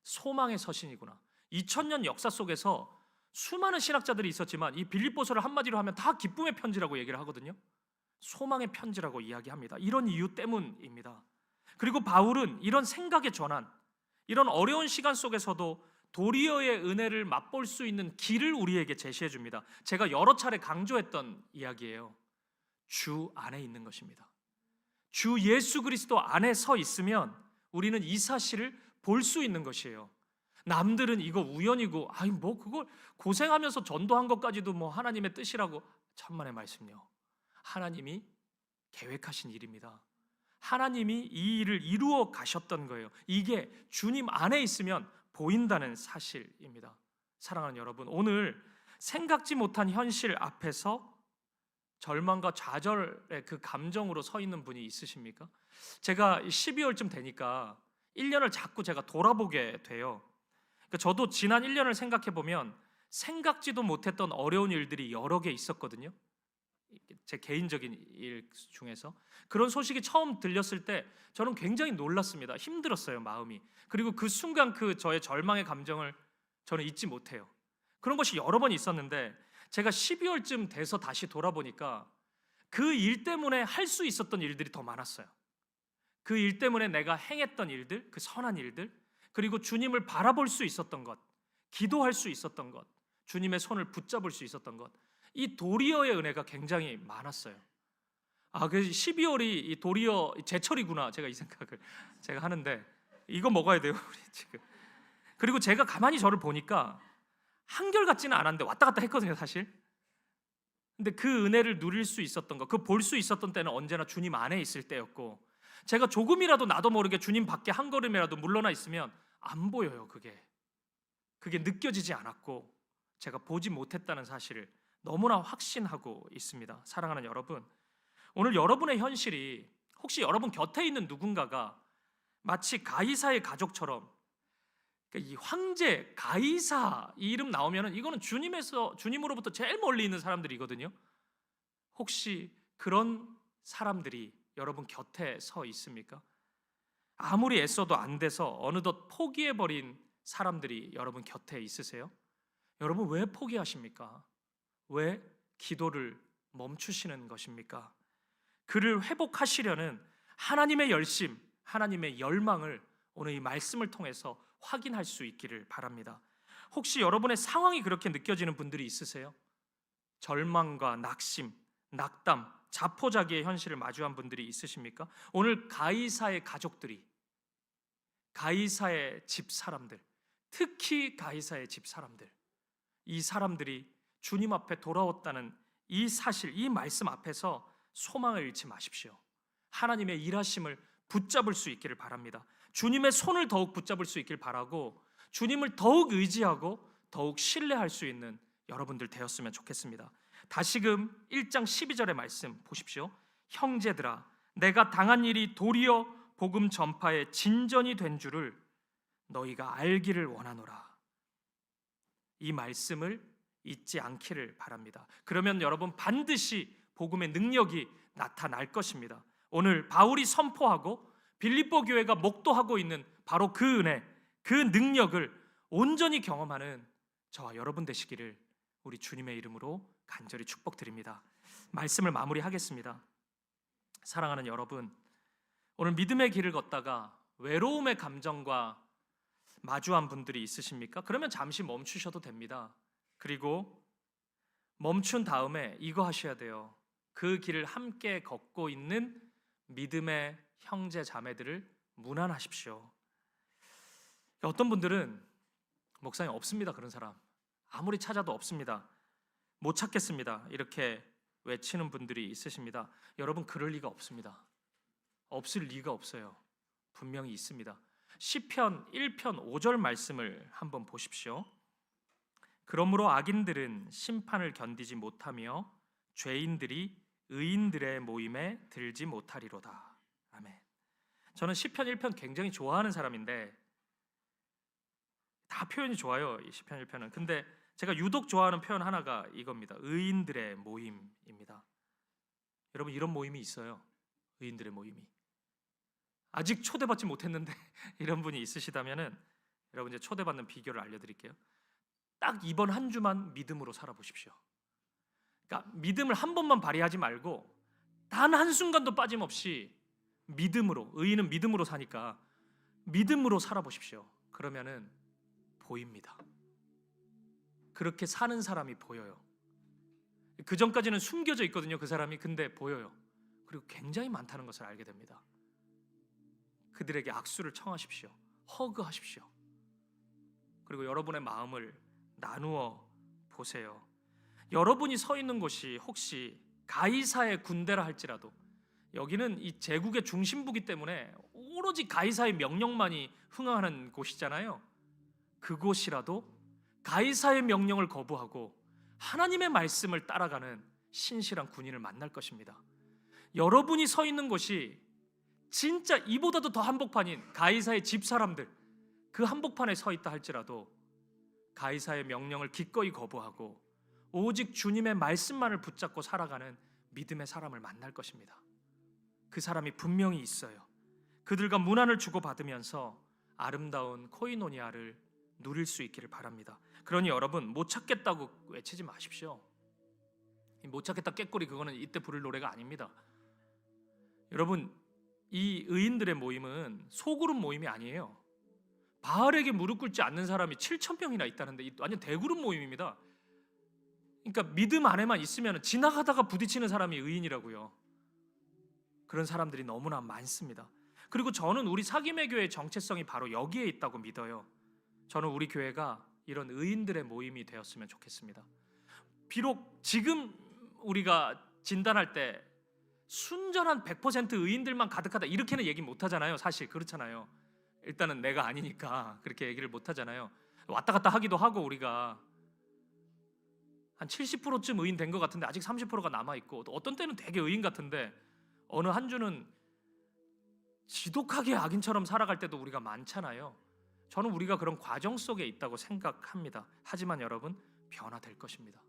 소망의 서신이구나. 2000년 역사 속에서 수많은 신학자들이 있었지만 이 빌립보서를 한마디로 하면 다 기쁨의 편지라고 얘기를 하거든요. 소망의 편지라고 이야기합니다. 이런 이유 때문입니다. 그리고 바울은 이런 생각의 전환, 이런 어려운 시간 속에서도 도리어의 은혜를 맛볼 수 있는 길을 우리에게 제시해 줍니다. 제가 여러 차례 강조했던 이야기예요. 주 안에 있는 것입니다. 주 예수 그리스도 안에 서 있으면 우리는 이 사실을 볼 수 있는 것이에요. 남들은 이거 우연이고, 아니 뭐 그걸 고생하면서 전도한 것까지도 뭐 하나님의 뜻이라고. 천만의 말씀요. 하나님이 계획하신 일입니다. 하나님이 이 일을 이루어 가셨던 거예요. 이게 주님 안에 있으면 보인다는 사실입니다. 사랑하는 여러분, 오늘 생각지 못한 현실 앞에서 절망과 좌절의 그 감정으로 서 있는 분이 있으십니까? 제가 12월쯤 되니까 1년을 자꾸 제가 돌아보게 돼요. 그러니까 저도 지난 1년을 생각해 보면 생각지도 못했던 어려운 일들이 여러 개 있었거든요. 제 개인적인 일 중에서 그런 소식이 처음 들렸을 때 저는 굉장히 놀랐습니다. 힘들었어요, 마음이. 그리고 그 순간 그 저의 절망의 감정을 저는 잊지 못해요. 그런 것이 여러 번 있었는데 제가 12월쯤 돼서 다시 돌아보니까 그 일 때문에 할 수 있었던 일들이 더 많았어요. 그 일 때문에 내가 행했던 일들, 그 선한 일들, 그리고 주님을 바라볼 수 있었던 것, 기도할 수 있었던 것, 주님의 손을 붙잡을 수 있었던 것, 이 도리어의 은혜가 굉장히 많았어요. 그 12월이 이 도리어 제철이구나, 제가 이 생각을 제가 하는데 이거 먹어야 돼요, 우리 지금. 그리고 제가 가만히 저를 보니까 한결같지는 않았는데 왔다 갔다 했거든요, 사실. 근데 그 은혜를 누릴 수 있었던 것, 그 볼 수 있었던 때는 언제나 주님 안에 있을 때였고, 제가 조금이라도 나도 모르게 주님 밖에 한 걸음이라도 물러나 있으면 안 보여요. 그게 느껴지지 않았고 제가 보지 못했다는 사실을 너무나 확신하고 있습니다. 사랑하는 여러분, 오늘 여러분의 현실이 혹시 여러분 곁에 있는 누군가가 마치 가이사의 가족처럼, 이 황제 가이사 이 이름 나오면은 이거는 주님으로부터 제일 멀리 있는 사람들이거든요. 혹시 그런 사람들이 여러분 곁에 서 있습니까? 아무리 애써도 안 돼서 어느덧 포기해버린 사람들이 여러분 곁에 있으세요? 여러분 왜 포기하십니까? 왜 기도를 멈추시는 것입니까? 그를 회복하시려는 하나님의 열심, 하나님의 열망을 오늘 이 말씀을 통해서 확인할 수 있기를 바랍니다. 혹시 여러분의 상황이 그렇게 느껴지는 분들이 있으세요? 절망과 낙심, 낙담, 자포자기의 현실을 마주한 분들이 있으십니까? 오늘 가이사의 가족들이, 가이사의 집사람들, 특히 가이사의 집사람들, 이 사람들이 주님 앞에 돌아왔다는 이 사실, 이 말씀 앞에서 소망을 잃지 마십시오. 하나님의 일하심을 붙잡을 수 있기를 바랍니다. 주님의 손을 더욱 붙잡을 수 있길 바라고 주님을 더욱 의지하고 더욱 신뢰할 수 있는 여러분들 되었으면 좋겠습니다. 다시금 1장 12절의 말씀 보십시오. 형제들아, 내가 당한 일이 도리어 복음 전파의 진전이 된 줄을 너희가 알기를 원하노라. 이 말씀을 잊지 않기를 바랍니다. 그러면 여러분 반드시 복음의 능력이 나타날 것입니다. 오늘 바울이 선포하고 빌립보 교회가 목도하고 있는 바로 그 은혜, 그 능력을 온전히 경험하는 저와 여러분 되시기를 우리 주님의 이름으로 간절히 축복드립니다. 말씀을 마무리하겠습니다. 사랑하는 여러분, 오늘 믿음의 길을 걷다가 외로움의 감정과 마주한 분들이 있으십니까? 그러면 잠시 멈추셔도 됩니다. 그리고 멈춘 다음에 이거 하셔야 돼요. 그 길을 함께 걷고 있는 믿음의 형제 자매들을 문안하십시오. 어떤 분들은 목사님 없습니다, 그런 사람. 아무리 찾아도 없습니다. 못 찾겠습니다. 이렇게 외치는 분들이 있으십니다. 여러분 그럴 리가 없습니다. 없을 리가 없어요. 분명히 있습니다. 시편 1편 5절 말씀을 한번 보십시오. 그러므로 악인들은 심판을 견디지 못하며 죄인들이 의인들의 모임에 들지 못하리로다. 아멘. 저는 시편 1편 굉장히 좋아하는 사람인데 다 표현이 좋아요, 이 시편 1편은. 근데 제가 유독 좋아하는 표현 하나가 이겁니다. 의인들의 모임입니다. 여러분 이런 모임이 있어요. 의인들의 모임이. 아직 초대받지 못했는데 이런 분이 있으시다면은 여러분 이제 초대받는 비결을 알려드릴게요. 딱 이번 한 주만 믿음으로 살아보십시오. 그러니까 믿음을 한 번만 발휘하지 말고 단 한순간도 빠짐없이 믿음으로, 의인은 믿음으로 사니까 믿음으로 살아보십시오. 그러면은 보입니다. 그렇게 사는 사람이 보여요. 그 전까지는 숨겨져 있거든요, 그 사람이. 근데 보여요. 그리고 굉장히 많다는 것을 알게 됩니다. 그들에게 악수를 청하십시오. 허그하십시오. 그리고 여러분의 마음을 나누어 보세요. 여러분이 서 있는 곳이 혹시 가이사의 군대라 할지라도 여기는 이 제국의 중심부기 때문에 오로지 가이사의 명령만이 흥하는 곳이잖아요. 그곳이라도 가이사의 명령을 거부하고 하나님의 말씀을 따라가는 신실한 군인을 만날 것입니다. 여러분이 서 있는 곳이 진짜 이보다도 더 한복판인 가이사의 집사람들, 그 한복판에 서 있다 할지라도 가이사의 명령을 기꺼이 거부하고 오직 주님의 말씀만을 붙잡고 살아가는 믿음의 사람을 만날 것입니다. 그 사람이 분명히 있어요. 그들과 문안을 주고받으면서 아름다운 코이노니아를 누릴 수 있기를 바랍니다. 그러니 여러분, 못 찾겠다고 외치지 마십시오. 못 찾겠다 꾀꼬리, 그거는 이때 부를 노래가 아닙니다. 여러분, 이 의인들의 모임은 소그룹 모임이 아니에요. 바알에게 무릎 꿇지 않는 사람이 7,000명이나 있다는데 완전 대그룹 모임입니다. 그러니까 믿음 안에만 있으면 지나가다가 부딪히는 사람이 의인이라고요. 그런 사람들이 너무나 많습니다. 그리고 저는 우리 사김의 교회의 정체성이 바로 여기에 있다고 믿어요. 저는 우리 교회가 이런 의인들의 모임이 되었으면 좋겠습니다. 비록 지금 우리가 진단할 때 순전한 100% 의인들만 가득하다 이렇게는 얘기 못 하잖아요. 사실 그렇잖아요. 일단은 내가 아니니까 그렇게 얘기를 못 하잖아요. 왔다 갔다 하기도 하고 우리가 한 70%쯤 의인 된 것 같은데 아직 30%가 남아있고, 또 어떤 때는 되게 의인 같은데 어느 한 주는 지독하게 악인처럼 살아갈 때도 우리가 많잖아요. 저는 우리가 그런 과정 속에 있다고 생각합니다. 하지만 여러분, 변화될 것입니다.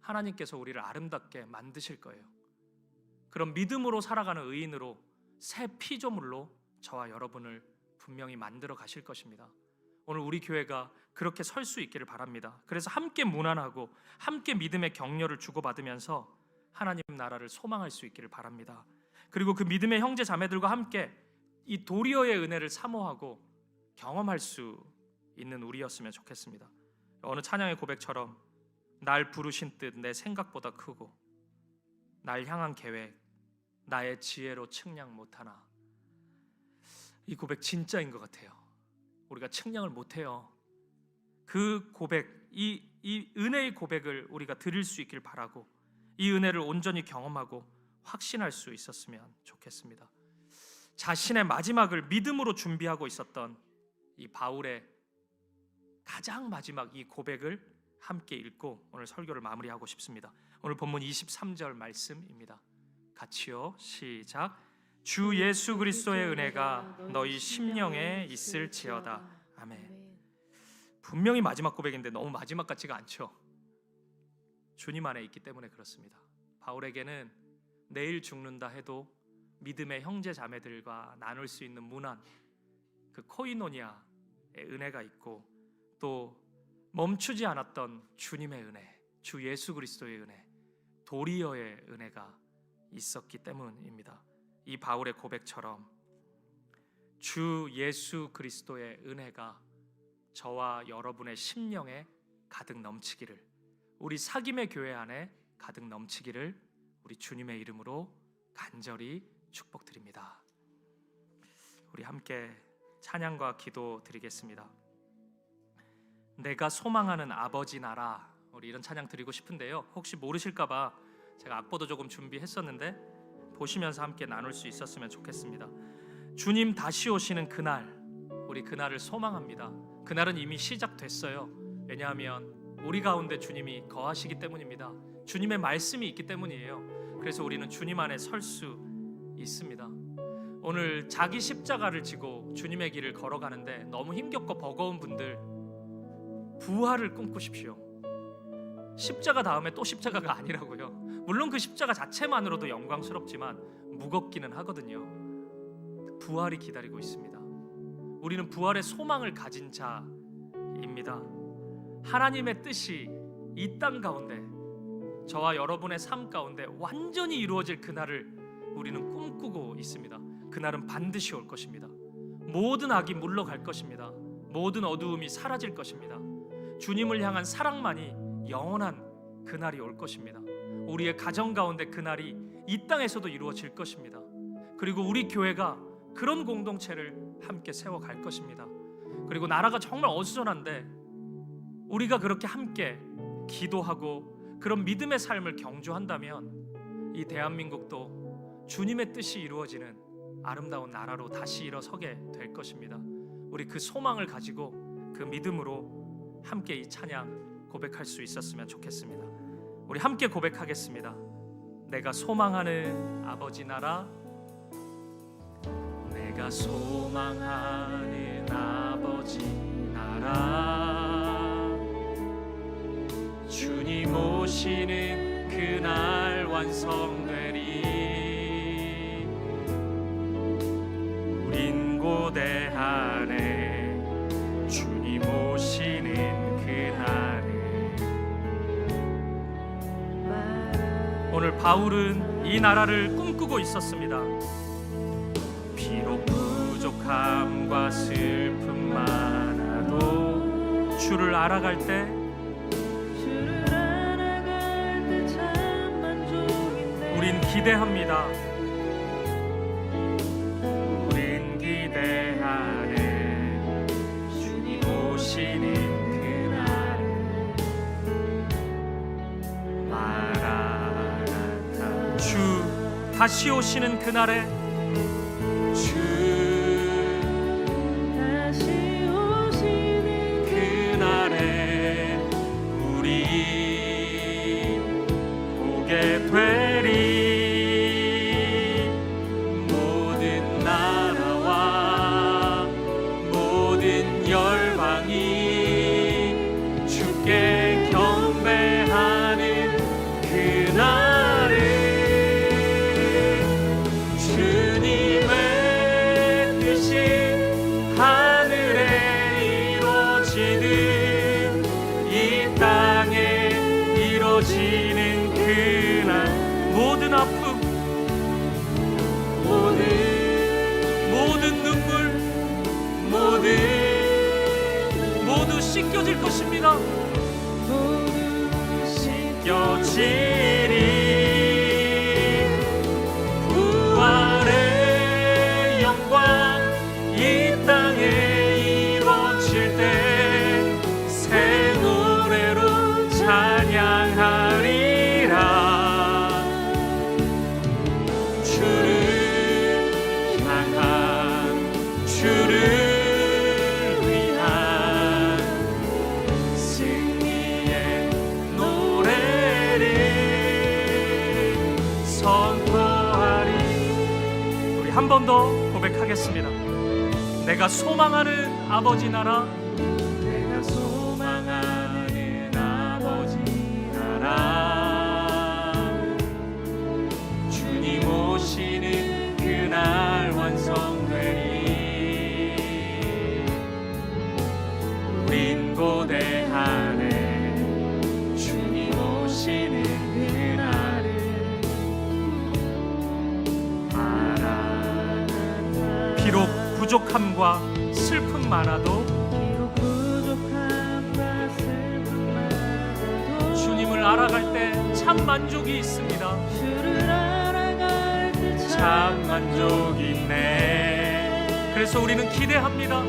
하나님께서 우리를 아름답게 만드실 거예요. 그런 믿음으로 살아가는 의인으로, 새 피조물로 저와 여러분을 분명히 만들어 가실 것입니다. 오늘 우리 교회가 그렇게 설 수 있기를 바랍니다. 그래서 함께 문안하고 함께 믿음의 격려를 주고받으면서 하나님 나라를 소망할 수 있기를 바랍니다. 그리고 그 믿음의 형제 자매들과 함께 이 도리어의 은혜를 사모하고 경험할 수 있는 우리였으면 좋겠습니다. 어느 찬양의 고백처럼 날 부르신 뜻 내 생각보다 크고 날 향한 계획 나의 지혜로 측량 못하나. 이 고백 진짜인 것 같아요. 우리가 측량을 못해요. 그 고백, 이 은혜의 고백을 우리가 드릴 수 있길 바라고 이 은혜를 온전히 경험하고 확신할 수 있었으면 좋겠습니다. 자신의 마지막을 믿음으로 준비하고 있었던 이 바울의 가장 마지막 이 고백을 함께 읽고 오늘 설교를 마무리하고 싶습니다. 오늘 본문 23절 말씀입니다. 같이요, 시작. 주 예수 그리스도의 은혜가 너희 심령에 있을지어다. 아멘. 분명히 마지막 고백인데 너무 마지막 같지가 않죠. 주님 안에 있기 때문에 그렇습니다. 바울에게는 내일 죽는다 해도 믿음의 형제 자매들과 나눌 수 있는 문안, 그 코이노니아의 은혜가 있고, 또 멈추지 않았던 주님의 은혜, 주 예수 그리스도의 은혜, 도리어의 은혜가 있었기 때문입니다. 이 바울의 고백처럼 주 예수 그리스도의 은혜가 저와 여러분의 심령에 가득 넘치기를, 우리 사김의 교회 안에 가득 넘치기를 우리 주님의 이름으로 간절히 축복드립니다. 우리 함께 찬양과 기도 드리겠습니다. 내가 소망하는 아버지 나라, 우리 이런 찬양 드리고 싶은데요, 혹시 모르실까봐 제가 악보도 조금 준비했었는데 보시면서 함께 나눌 수 있었으면 좋겠습니다. 주님 다시 오시는 그날, 우리 그날을 소망합니다. 그날은 이미 시작됐어요. 왜냐하면 우리 가운데 주님이 거하시기 때문입니다. 주님의 말씀이 있기 때문이에요. 그래서 우리는 주님 안에 설 수 있습니다. 오늘 자기 십자가를 지고 주님의 길을 걸어가는데 너무 힘겹고 버거운 분들, 부활을 꿈꾸십시오. 십자가 다음에 또 십자가가 아니라고요. 물론 그 십자가 자체만으로도 영광스럽지만 무겁기는 하거든요. 부활이 기다리고 있습니다. 우리는 부활의 소망을 가진 자입니다. 하나님의 뜻이 이 땅 가운데, 저와 여러분의 삶 가운데 완전히 이루어질 그날을 우리는 꿈꾸고 있습니다. 그날은 반드시 올 것입니다. 모든 악이 물러갈 것입니다. 모든 어두움이 사라질 것입니다. 주님을 향한 사랑만이 영원한 그날이 올 것입니다. 우리의 가정 가운데 그날이 이 땅에서도 이루어질 것입니다. 그리고 우리 교회가 그런 공동체를 함께 세워갈 것입니다. 그리고 나라가 정말 어수선한데 우리가 그렇게 함께 기도하고 그런 믿음의 삶을 경주한다면 이 대한민국도 주님의 뜻이 이루어지는 아름다운 나라로 다시 일어서게 될 것입니다. 우리 그 소망을 가지고 그 믿음으로 함께 이 찬양 고백할 수 있었으면 좋겠습니다. 우리 함께 고백하겠습니다. 내가 소망하는 아버지 나라, 내가 소망하는 아버지 나라, 주님 오시는 그날 완성되리. 우린 고대하네 주님 오시는 그날을. 오늘 바울은 이 나라를 꿈꾸고 있었습니다. 비록 부족함과 슬픔 많아도 주를 알아갈 때 우린 기대합니다. 우린 기대하네 주님 오시는 그날을. 마라나타. 주 다시 오시는 그날에, 주 다시 오시는 그날에 우리 보게 되리. 모든 나라와 모든 열방이 주께 경배하는 그날을. 주님의 뜻이 하늘에 이루어지듯 이 땅에 이루어지는 그날. 모든 아픔, 모든 눈물, 모두 씻겨질 것입니다. 씻겨지리. 부활의 영광 이 땅에 이루어질 때 새 노래로 찬양하리라. 주를 향한, 주를 위한 승리의 노래를 선포하리. 우리 한 번 더 고백하겠습니다. 내가 소망하는 아버지 나라, 내가 소망하는 아버지 나라, 주님 오시는 그날 완성되리. 우린 고대하네 주님 오시는 그날을. 마라나타. 비록 부족함과 슬픔 많아도 주님을 알아갈 때 참 만족이 있습니다. 참 만족이 있네. 그래서 우리는 기대합니다.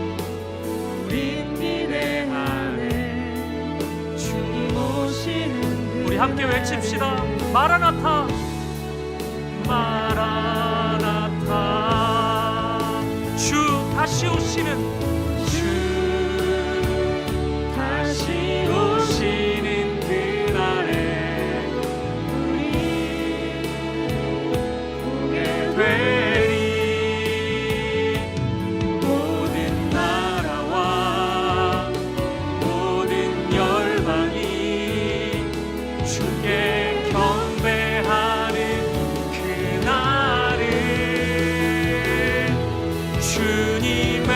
우린 기대하네 주님 오시는. 우리 함께 외칩시다. 마라나타, 마라나타. 주 다시 오시는, 주 다시 오시는 그날에 우리 보게 되리. 모든 나라와 모든 열방이 주께 경배하는 그날을. 주님의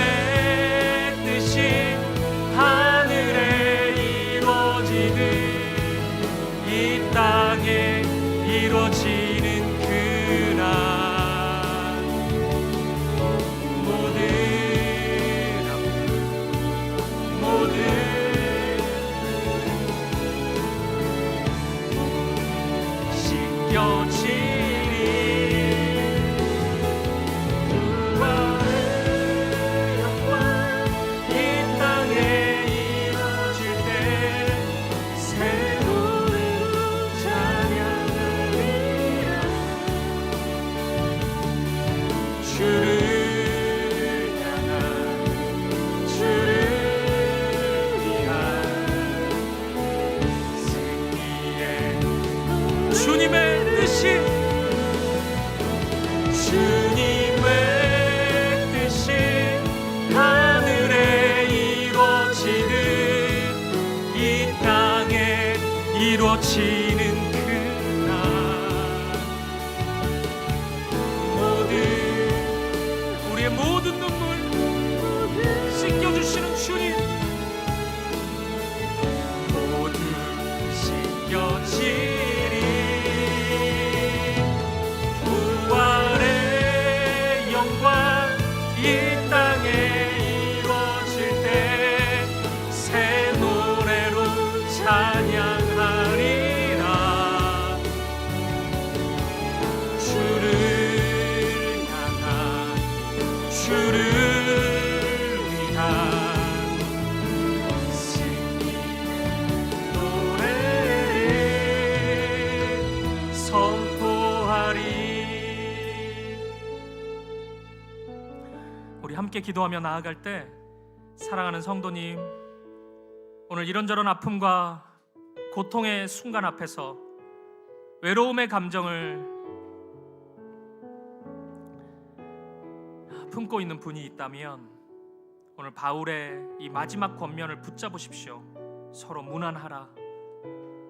이루어지는 그날 우리의 모든 눈물 씻겨주시는 주님, 모두 씻겨지리. 부활의 영광 이 땅에 이루어질 때 새 노래로 찬양하리라. 주를 향한, 주를 위한 승리의 노래를 선포하리. 우리 함께 기도하며 나아갈 때, 사랑하는 성도님, 오늘 이런저런 아픔과 고통의 순간 앞에서 외로움의 감정을 품고 있는 분이 있다면 오늘 바울의 이 마지막 권면을 붙잡으십시오. 서로 무난하라.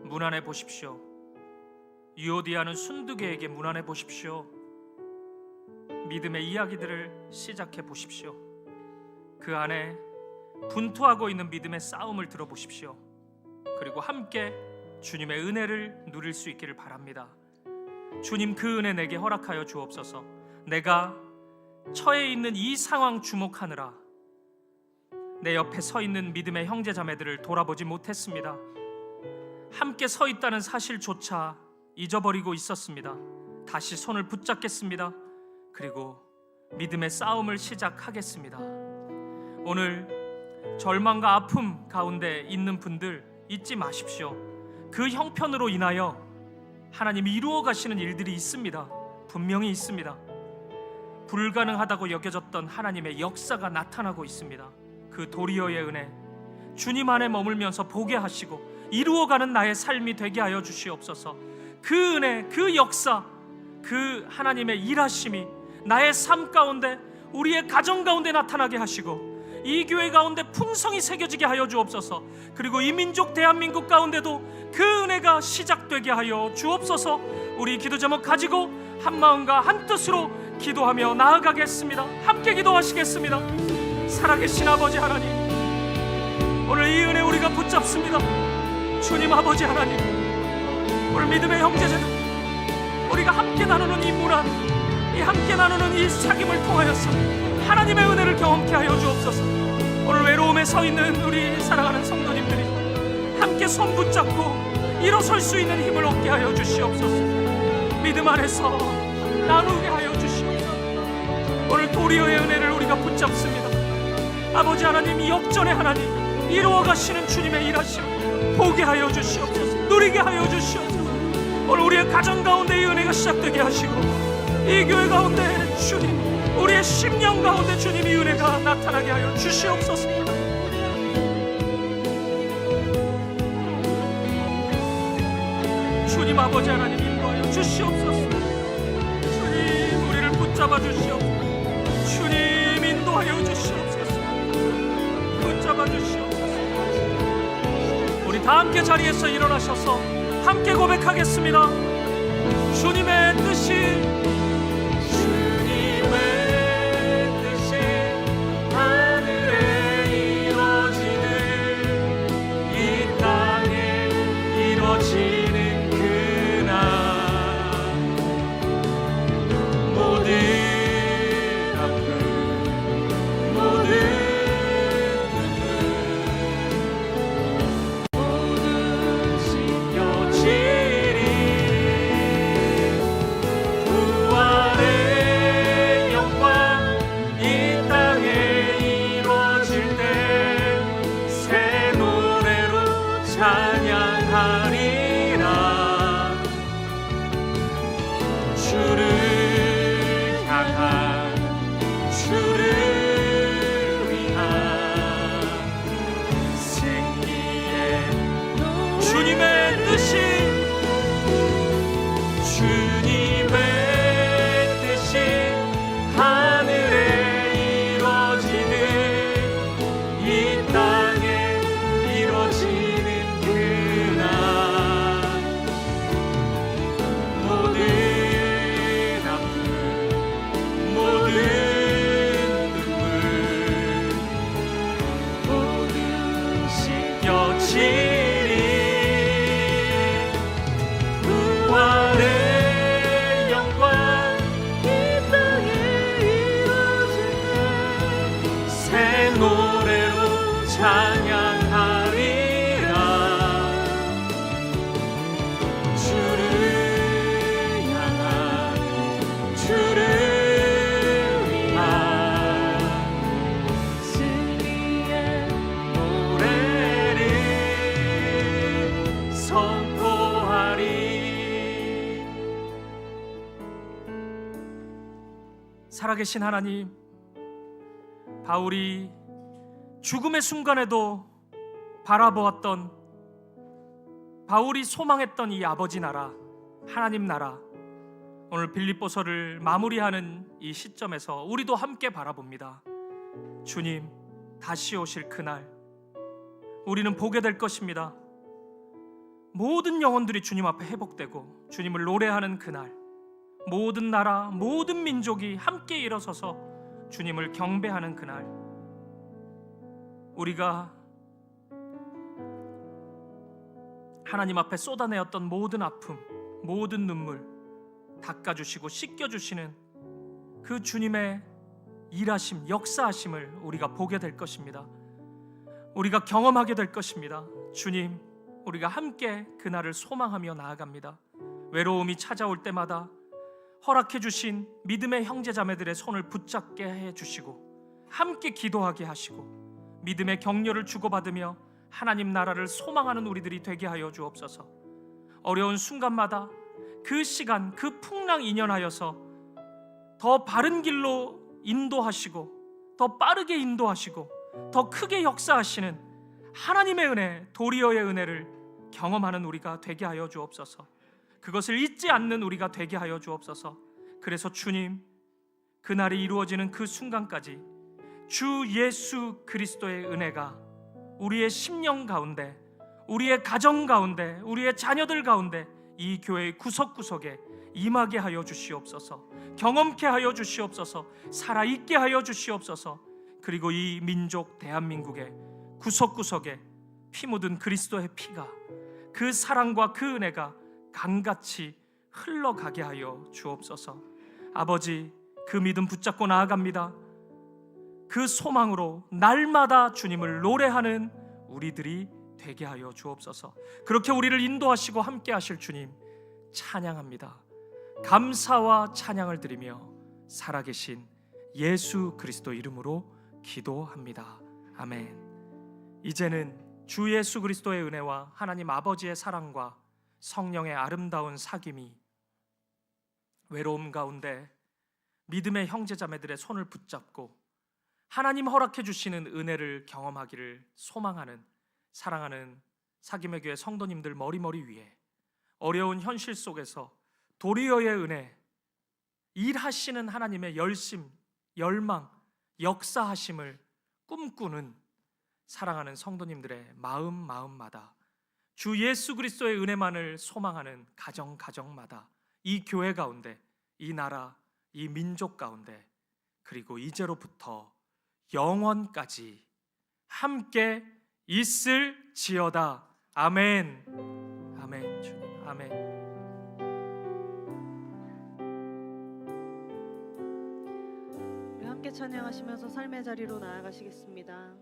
무난해 보십시오. 유오디아는 순두개에게 무난해 보십시오. 믿음의 이야기들을 시작해 보십시오. 그 안에 분투하고 있는 믿음의 싸움을 들어보십시오. 그리고 함께 주님의 은혜를 누릴 수 있기를 바랍니다. 주님, 그 은혜 내게 허락하여 주옵소서. 내가 처해 있는 이 상황 주목하느라 내 옆에 서 있는 믿음의 형제 자매들을 돌아보지 못했습니다. 함께 서 있다는 사실조차 잊어버리고 있었습니다. 다시 손을 붙잡겠습니다. 그리고 믿음의 싸움을 시작하겠습니다. 오늘 절망과 아픔 가운데 있는 분들 잊지 마십시오. 그 형편으로 인하여 하나님이 이루어 가시는 일들이 있습니다. 분명히 있습니다. 불가능하다고 여겨졌던 하나님의 역사가 나타나고 있습니다. 그 도리어의 은혜, 주님 안에 머물면서 보게 하시고 이루어가는 나의 삶이 되게 하여 주시옵소서. 그 은혜, 그 역사, 그 하나님의 일하심이 나의 삶 가운데, 우리의 가정 가운데 나타나게 하시고 이 교회 가운데 풍성히 새겨지게 하여 주옵소서. 그리고 이 민족 대한민국 가운데도 그 은혜가 시작되게 하여 주옵소서. 우리 기도 제목 가지고 한 마음과 한 뜻으로 기도하며 나아가겠습니다. 함께 기도하시겠습니다. 살아계신 아버지 하나님, 오늘 이 은혜 우리가 붙잡습니다. 주님 아버지 하나님, 오늘 믿음의 형제들, 우리가 함께 나누는 이 문안, 이 함께 나누는 이 사귐을 통하여서 하나님의 은혜를 경험케 하여 주옵소서. 오늘 외로움에 서 있는 우리 사랑하는 성도님들이 함께 손 붙잡고 일어설 수 있는 힘을 얻게 하여 주시옵소서. 믿음 안에서 나누게 하여 주시옵소서. 오늘 도리어의 은혜를 우리가 붙잡습니다. 아버지 하나님, 역전의 하나님, 이루어 가시는 주님의 일하심 보게 하여 주시옵소서. 누리게 하여 주시옵소서. 오늘 우리의 가정 가운데 이 은혜가 시작되게 하시고 이 교회 가운데 주님, 우리의 심령 가운데 주님 이 은혜가 나타나게 하여 주시옵소서. 주님 아버지 하나님, 인도하여 주시옵소서. 주님, 우리를 붙잡아 주시옵소서. 주님, 인도하여 주시옵소서. 붙잡아 주시옵소서. 우리 다 함께 자리에서 일어나셔서 함께 고백하겠습니다. 주님의 뜻이, 지는 그날 모든 아픔, 모든 눈물 모두 씻겨지리. 부활의 영광 이 땅에 이루어질 때 새 노래로 찬양하리. 주를 향한, 주를 위한 승리의 주님의 뜻이, 주님의 뜻이 하늘에 이루어지는 이 땅에 이루어지는 그날 찬양하리라. 주를 향한 주를 위한 승리의 노래를 선포하리. 살아계신 하나님, 바울이 죽음의 순간에도 바라보았던, 바울이 소망했던 이 아버지 나라, 하나님 나라, 오늘 빌립보서를 마무리하는 이 시점에서 우리도 함께 바라봅니다. 주님 다시 오실 그날 우리는 보게 될 것입니다. 모든 영혼들이 주님 앞에 회복되고 주님을 노래하는 그날, 모든 나라, 모든 민족이 함께 일어서서 주님을 경배하는 그날, 우리가 하나님 앞에 쏟아내었던 모든 아픔, 모든 눈물 닦아주시고 씻겨주시는 그 주님의 일하심, 역사하심을 우리가 보게 될 것입니다. 우리가 경험하게 될 것입니다. 주님, 우리가 함께 그날을 소망하며 나아갑니다. 외로움이 찾아올 때마다 허락해 주신 믿음의 형제자매들의 손을 붙잡게 해주시고 함께 기도하게 하시고 믿음의 격려를 주고받으며 하나님 나라를 소망하는 우리들이 되게 하여 주옵소서. 어려운 순간마다 그 시간, 그 풍랑 인연하여서 더 바른 길로 인도하시고 더 빠르게 인도하시고 더 크게 역사하시는 하나님의 은혜, 도리어의 은혜를 경험하는 우리가 되게 하여 주옵소서. 그것을 잊지 않는 우리가 되게 하여 주옵소서. 그래서 주님, 그날이 이루어지는 그 순간까지 주 예수 그리스도의 은혜가 우리의 심령 가운데, 우리의 가정 가운데, 우리의 자녀들 가운데, 이 교회의 구석구석에 임하게 하여 주시옵소서. 경험케 하여 주시옵소서. 살아있게 하여 주시옵소서. 그리고 이 민족 대한민국의 구석구석에 피 묻은 그리스도의 피가, 그 사랑과 그 은혜가 강같이 흘러가게 하여 주옵소서. 아버지, 그 믿음 붙잡고 나아갑니다. 그 소망으로 날마다 주님을 노래하는 우리들이 되게 하여 주옵소서. 그렇게 우리를 인도하시고 함께 하실 주님 찬양합니다. 감사와 찬양을 드리며 살아계신 예수 그리스도 이름으로 기도합니다. 아멘. 이제는 주 예수 그리스도의 은혜와 하나님 아버지의 사랑과 성령의 아름다운 사귐이 외로움 가운데 믿음의 형제자매들의 손을 붙잡고 하나님 허락해 주시는 은혜를 경험하기를 소망하는, 사랑하는 사귐의 교회 성도님들 머리머리 위에 어려운 현실 속에서 도리어의 은혜, 일하시는 하나님의 열심, 열망, 역사하심을 꿈꾸는 사랑하는 성도님들의 마음마다 주 예수 그리스도의 은혜만을 소망하는 가정마다 이 교회 가운데, 이 나라, 이 민족 가운데, 그리고 이제로부터 영원까지 함께 있을지어다. 아멘. 아멘. 주님, 아멘. 우리 함께 찬양하시면서 삶의 자리로 나아가시겠습니다.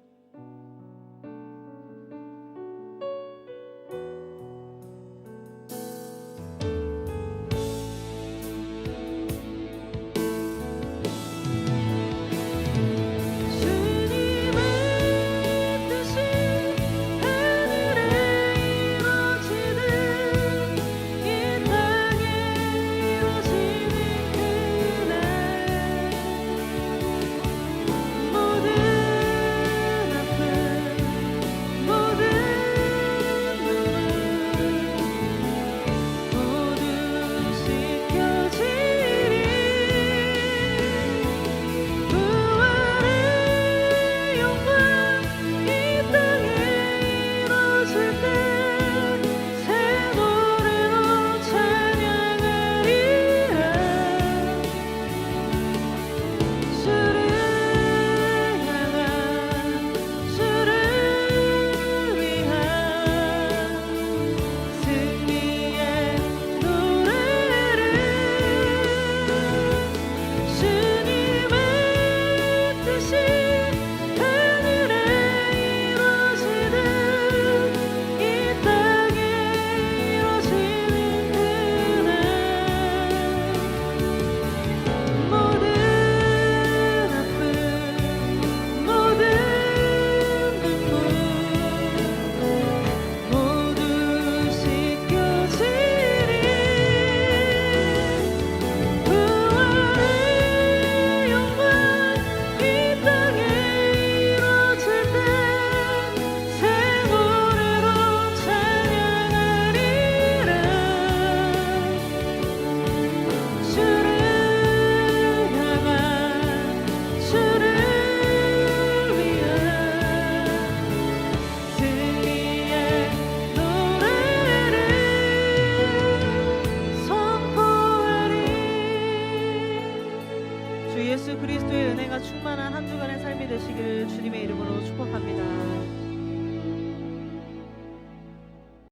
모든 주 예수 그리스도의 은혜가 충만한 한 주간의 삶이 되시기를 주님의 이름으로 축복합니다.